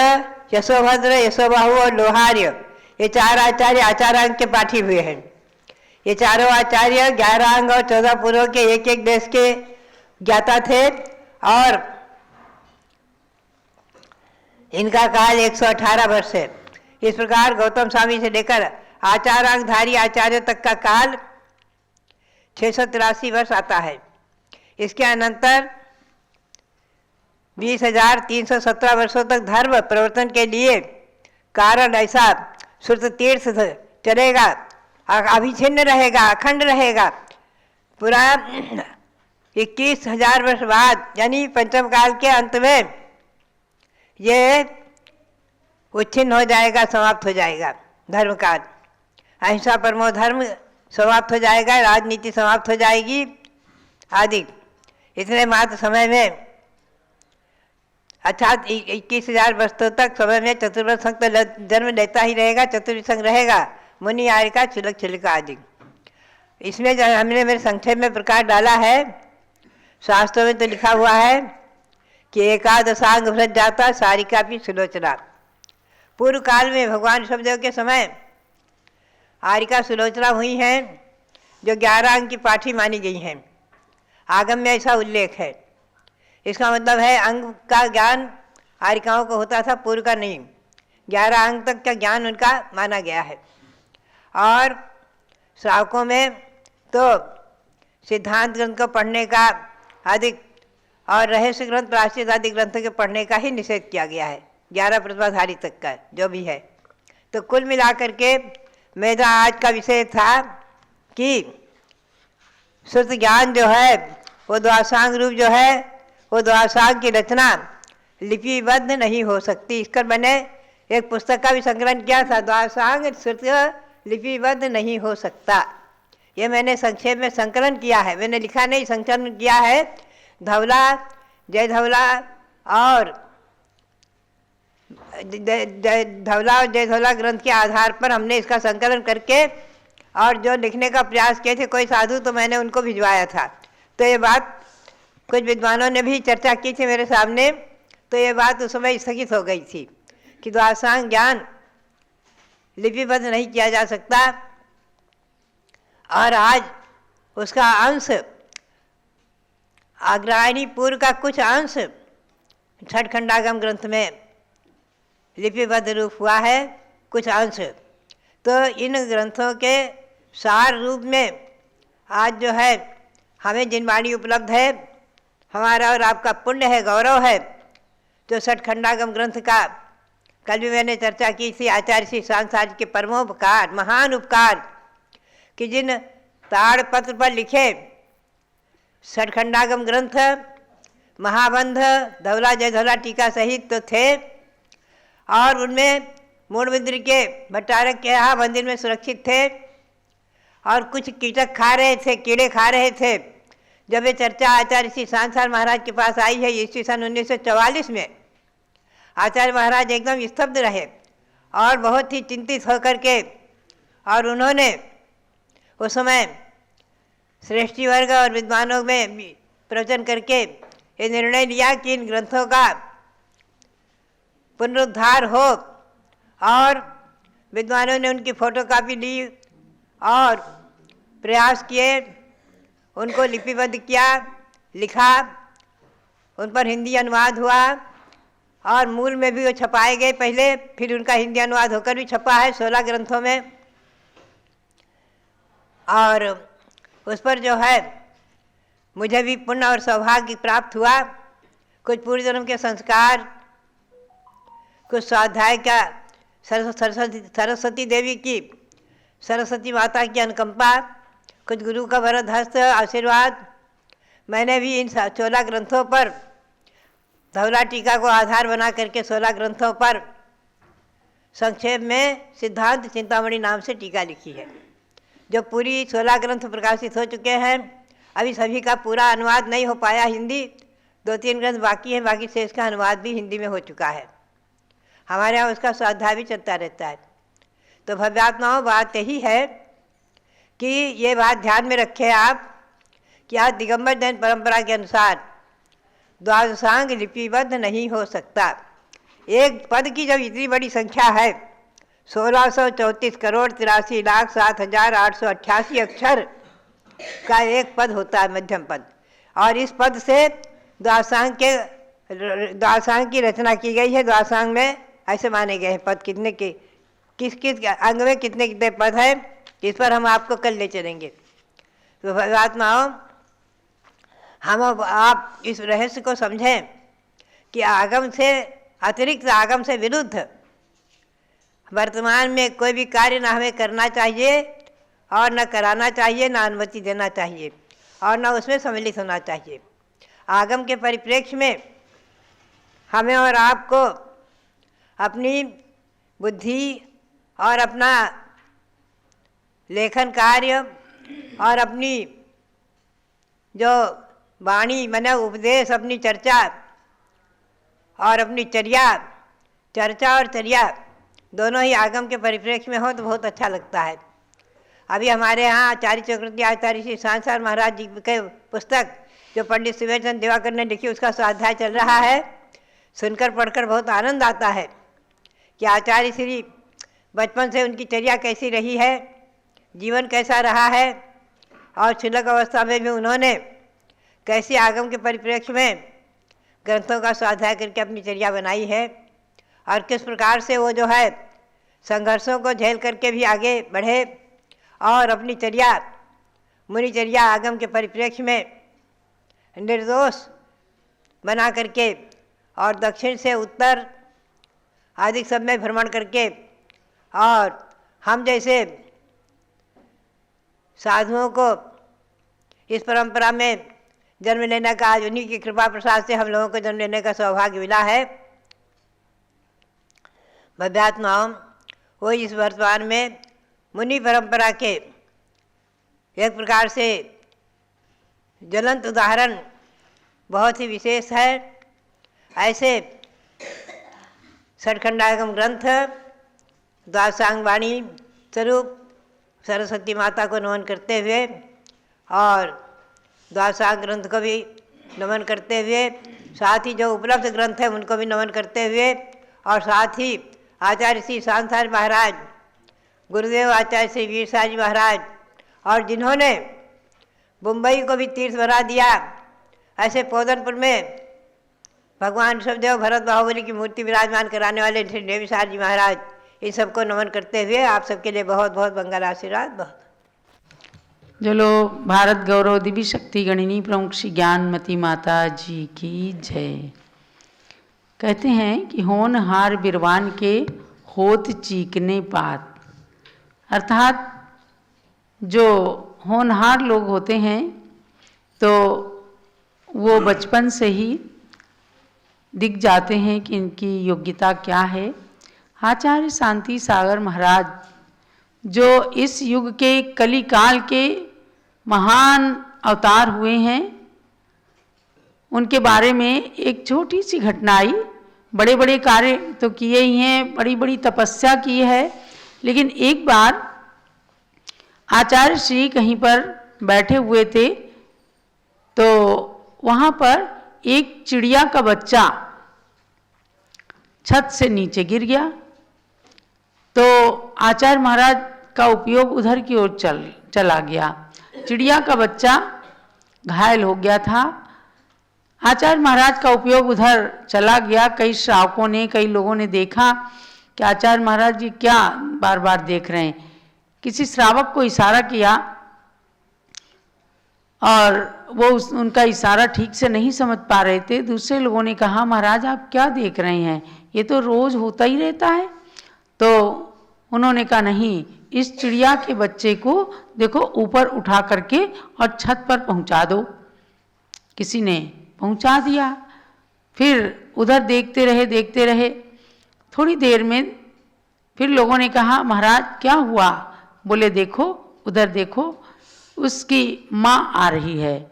यशोभद्र, यशोबाहु और लोहार्य, ये 4 आचार्य आचारांग के पाठी हुए हैं। ये चारों आचार्य 11 अंग और 14 पूर्व के एक एक देश के ज्ञाता थे और इनका काल 118 वर्ष है। इस प्रकार गौतम स्वामी से लेकर आचारांगधारी आचार्य तक का काल 683 वर्ष आता है। इसके अनंतर 20,317 वर्षों तक धर्म प्रवर्तन के लिए कारण ऐसा श्रुत तीर्थ चलेगा अभिछिन्न रहेगा, अखंड रहेगा। पूरा 21,000 वर्ष बाद यानी पंचम काल के अंत में ये उच्छिन्न हो जाएगा, समाप्त हो जाएगा धर्म काल। अहिंसा परमो धर्म समाप्त हो जाएगा, राजनीति समाप्त हो जाएगी आदि। इतने मात्र समय में अर्थात 21,000 वर्षों तक समय में चतुर्वर्ग संघ तो जन्म लेता ही रहेगा, चतुर्विध संघ रहेगा, मुनि आयिका छिलक छिलिका आदि। इसमें जो हमने मेरे संक्षेप में प्रकाश डाला है, शास्त्रों में तो लिखा हुआ है कि एकादशांग भ्रत जाता सारिका भी सुलोचना। पूर्व काल में भगवान ऋषभदेव के समय आरिका सुलोचना हुई हैं, जो 11 अंग की पाठी मानी गई हैं। आगम में ऐसा उल्लेख है। इसका मतलब है अंग का ज्ञान आरिकाओं को होता था, पूर्व का नहीं। 11 अंग तक का ज्ञान उनका माना गया है। और श्रावकों में तो सिद्धांत ग्रंथ को पढ़ने का अधिक और रहस्य ग्रंथ प्रायश्चित आदि ग्रंथों के पढ़ने का ही निषेध किया गया है, 11 प्रतिभाधारी तक का जो भी है। तो कुल मिलाकर के मेरा आज का विषय था कि श्रुत ज्ञान जो है वो द्वासांग रूप जो है वो द्वासांग की रचना लिपिबद्ध नहीं हो सकती। इसकर मैंने एक पुस्तक का भी संकलन किया था, द्वासांग श्रुत लिपिबद्ध नहीं हो सकता। ये मैंने संक्षेप में संकलन किया है, मैंने लिखा नहीं, संकलन किया है। धवला, जय धवला और जय धवला ग्रंथ के आधार पर हमने इसका संकलन करके और जो लिखने का प्रयास किए थे कोई साधु, तो मैंने उनको भिजवाया था। तो ये बात कुछ विद्वानों ने भी चर्चा की थी मेरे सामने, तो ये बात उस समय स्थगित हो गई थी कि द्वासांग ज्ञान लिपिबद्ध नहीं किया जा सकता। और आज उसका अंश अग्रहायणी पूर्व का कुछ अंश छठ खंडागम ग्रंथ में लिपिबद्ध रूप हुआ है, कुछ अंश। तो इन ग्रंथों के सार रूप में आज जो है हमें जिन वाणी उपलब्ध है, हमारा और आपका पुण्य है, गौरव है। तो छठ खंडागम ग्रंथ का कल भी मैंने चर्चा की थी, आचार्य श्री सांसार के परमोपकार, महान उपकार कि जिन ताड़पत्र पर लिखे छठ खंडागम ग्रंथ महाबंध, धवला जय धवला टीका सहित तो थे, और उनमें मूल मंदिर के भट्टारक के यहाँ मंदिर में सुरक्षित थे। और कुछ कीटक खा रहे थे, कीड़े खा रहे थे। जब ये चर्चा आचार्य श्री सांसार महाराज के पास आई है ईस्वी सन 1944 में, आचार्य महाराज एकदम स्तब्ध रहे और बहुत ही चिंतित होकर के, और उन्होंने उस समय श्रेष्ठी वर्ग और विद्वानों में प्रवचन करके ये निर्णय लिया कि इन ग्रंथों का पुनरुद्धार हो। और विद्वानों ने उनकी फोटोकॉपी ली और प्रयास किए, उनको लिपिबद्ध किया, लिखा, उन पर हिंदी अनुवाद हुआ और मूल में भी वो छपाए गए पहले, फिर उनका हिंदी अनुवाद होकर भी छपा है 16 ग्रंथों में। और उस पर जो है मुझे भी पुण्य और सौभाग्य प्राप्त हुआ। कुछ पूर्व जन्म के संस्कार, कुछ स्वाध्याय का सरस्वती देवी की, सरस्वती माता की अनुकंपा, कुछ गुरु का वरद हस्त आशीर्वाद। मैंने भी इन 16 ग्रंथों पर धवला टीका को आधार बना करके 16 ग्रंथों पर संक्षेप में सिद्धांत चिंतामणि नाम से टीका लिखी है, जो पूरी 16 ग्रंथ प्रकाशित हो चुके हैं। अभी सभी का पूरा अनुवाद नहीं हो पाया हिंदी, 2-3 ग्रंथ बाकी हैं, बाकी शेष का अनुवाद भी हिंदी में हो चुका है। हमारे यहाँ उसका स्वाध्याय भी चलता रहता है। तो भव्यात्माओं, बात यही है कि ये बात ध्यान में रखें आप कि आज दिगंबर जैन परंपरा के अनुसार द्वादशांग लिपिबद्ध नहीं हो सकता। एक पद की जब इतनी बड़ी संख्या है, 1634 करोड़ 83 लाख 7,888 अक्षर का एक पद होता है, मध्यम पद, और इस पद से द्वादशांग की रचना की गई है। द्वादशांग में ऐसे माने गए हैं पद कितने के, किस किस अंग में कितने कितने पद हैं, इस पर हम आपको कल ले चलेंगे। तो आत्माओं, हम आप इस रहस्य को समझें कि आगम से अतिरिक्त, आगम से विरुद्ध वर्तमान में कोई भी कार्य ना हमें करना चाहिए और न कराना चाहिए, न अनुमति देना चाहिए और न उसमें सम्मिलित होना चाहिए। आगम के परिप्रेक्ष्य में हमें और आपको अपनी बुद्धि और अपना लेखन कार्य और अपनी जो वाणी माने उपदेश, अपनी चर्चा और अपनी चर्चा और चर्या दोनों ही आगम के परिप्रेक्ष्य में हो तो बहुत अच्छा लगता है। अभी हमारे यहाँ आचार्य चक्रवर्ती आचार्य श्री सांसार महाराज जी के पुस्तक जो पंडित शिवेचंद दिवाकर ने लिखी उसका स्वाध्याय चल रहा है। सुनकर पढ़कर बहुत आनंद आता है कि आचार्य श्री बचपन से उनकी चर्या कैसी रही है, जीवन कैसा रहा है और क्षुल्लक अवस्था में भी उन्होंने कैसे आगम के परिप्रेक्ष्य में ग्रंथों का स्वाध्याय करके अपनी चर्या बनाई है और किस प्रकार से वो जो है संघर्षों को झेल करके भी आगे बढ़े और अपनी चर्या मुनिचर्या आगम के परिप्रेक्ष्य में निर्दोष बना करके और दक्षिण से उत्तर आदि सब में भ्रमण करके और हम जैसे साधुओं को इस परंपरा में जन्म लेने का आज उन्हीं की कृपा प्रसाद से हम लोगों को जन्म लेने का सौभाग्य मिला है। भव्यात्माओं, वो इस वर्तमान में मुनि परंपरा के एक प्रकार से ज्वलंत उदाहरण बहुत ही विशेष है। ऐसे षटखंडागम ग्रंथ द्वादशांग वाणी स्वरूप सरस्वती माता को नमन करते हुए और द्वादशांग ग्रंथ को भी नमन करते हुए, साथ ही जो उपलब्ध ग्रंथ हैं उनको भी नमन करते हुए और साथ ही आचार्य श्री सांसार महाराज, गुरुदेव आचार्य श्री वीरसाजी महाराज और जिन्होंने मुंबई को भी तीर्थ बना दिया, ऐसे पोदनपुर में भगवान ऋषभदेव भरत बाहुबली की मूर्ति विराजमान कराने वाले श्री देवीसार जी महाराज, इन सबको नमन करते हुए आप सबके लिए बहुत बहुत मंगल आशीर्वाद। बहुत
जो लोग भारत गौरव दिव्य शक्ति गणिनी प्रमुख श्री ज्ञानमती माता जी की जय। कहते हैं कि होनहार बिरवान के होत चीकने पात, अर्थात जो होनहार लोग होते हैं तो वो बचपन से ही दिख जाते हैं कि इनकी योग्यता क्या है। आचार्य शांति सागर महाराज जो इस युग के कली काल के महान अवतार हुए हैं, उनके बारे में एक छोटी सी घटना आई। बड़े बड़े कार्य तो किए ही हैं, बड़ी बड़ी तपस्या की है, लेकिन एक बार आचार्य श्री कहीं पर बैठे हुए थे तो वहाँ पर एक चिड़िया का बच्चा छत से नीचे गिर गया। तो आचार्य महाराज का उपयोग उधर की ओर चला गया। चिड़िया का बच्चा घायल हो गया था। आचार्य महाराज का उपयोग उधर चला गया। कई श्रावकों ने, कई लोगों ने देखा कि आचार्य महाराज जी क्या बार बार देख रहे हैं। किसी श्रावक को इशारा किया और वो उनका इशारा ठीक से नहीं समझ पा रहे थे। दूसरे लोगों ने कहा, महाराज आप क्या देख रहे हैं, ये तो रोज होता ही रहता है। तो उन्होंने कहा, नहीं, इस चिड़िया के बच्चे को देखो ऊपर उठा करके और छत पर पहुंचा दो। किसी ने पहुंचा दिया। फिर उधर देखते रहे। थोड़ी देर में फिर लोगों ने कहा, महाराज क्या हुआ? बोले, देखो उधर देखो, उसकी माँ आ रही है।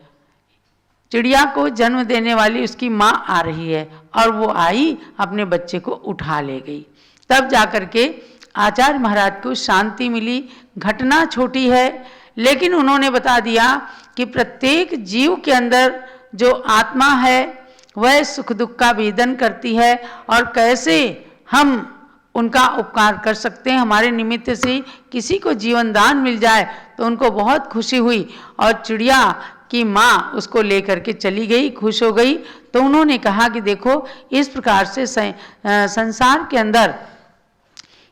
चिड़िया को जन्म देने वाली उसकी माँ आ रही है और वो आई, अपने बच्चे को उठा ले गई। तब जाकर के आचार्य महाराज को शांति मिली। घटना छोटी है, लेकिन उन्होंने बता दिया कि प्रत्येक जीव के अंदर जो आत्मा है वह सुख दुख का वेदन करती है और कैसे हम उनका उपकार कर सकते हैं। हमारे निमित्त से किसी को जीवन दान मिल जाए तो उनको बहुत खुशी हुई और चिड़िया की माँ उसको लेकर के चली गई, खुश हो गई। तो उन्होंने कहा कि देखो, इस प्रकार से संसार के अंदर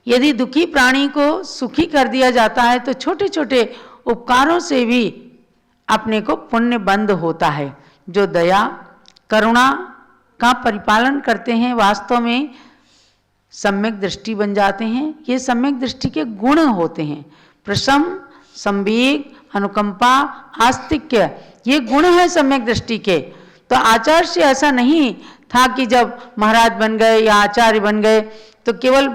यदि दुखी प्राणी को सुखी कर दिया जाता है तो छोटे छोटे उपकारों से भी अपने को पुण्य बंद होता है। जो दया करुणा का परिपालन करते हैं वास्तव में सम्यक दृष्टि बन जाते हैं। ये सम्यक दृष्टि के गुण होते हैं। प्रशम संवेग, अनुकंपा, आस्तिक्य, ये गुण है सम्यक दृष्टि के। तो आचार्य से ऐसा नहीं था कि जब महाराज बन गए या आचार्य बन गए तो केवल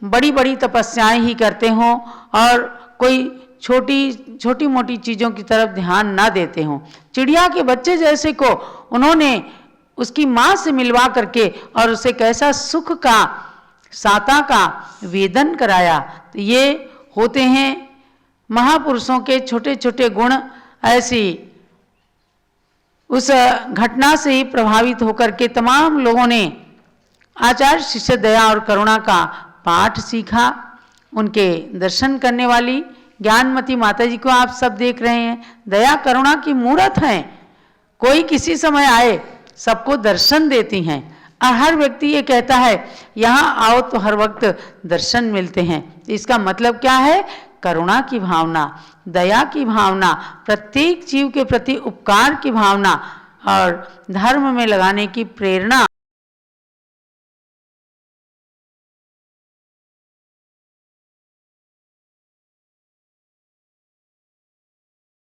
बड़ी बड़ी तपस्याएं ही करते हों और कोई छोटी मोटी चीज़ों की तरफ ध्यान ना देते हों। चिड़िया के बच्चे जैसे को उन्होंने उसकी माँ से मिलवा करके और उसे कैसा सुख का, साता का वेदन कराया। तो ये होते हैं महापुरुषों के छोटे छोटे गुण। ऐसी उस घटना से ही प्रभावित होकर के तमाम लोगों ने आचार्य शिष्य दया और करुणा का पाठ सीखा। उनके दर्शन करने वाली ज्ञानमती माता जी को आप सब देख रहे हैं, दया करुणा की मूर्त हैं। कोई किसी समय आए सबको दर्शन देती हैं और हर व्यक्ति ये कहता है यहाँ आओ तो हर वक्त दर्शन मिलते हैं। इसका मतलब क्या है? करुणा की भावना, दया की भावना, प्रत्येक जीव के प्रति उपकार की भावना और धर्म में लगाने की प्रेरणा।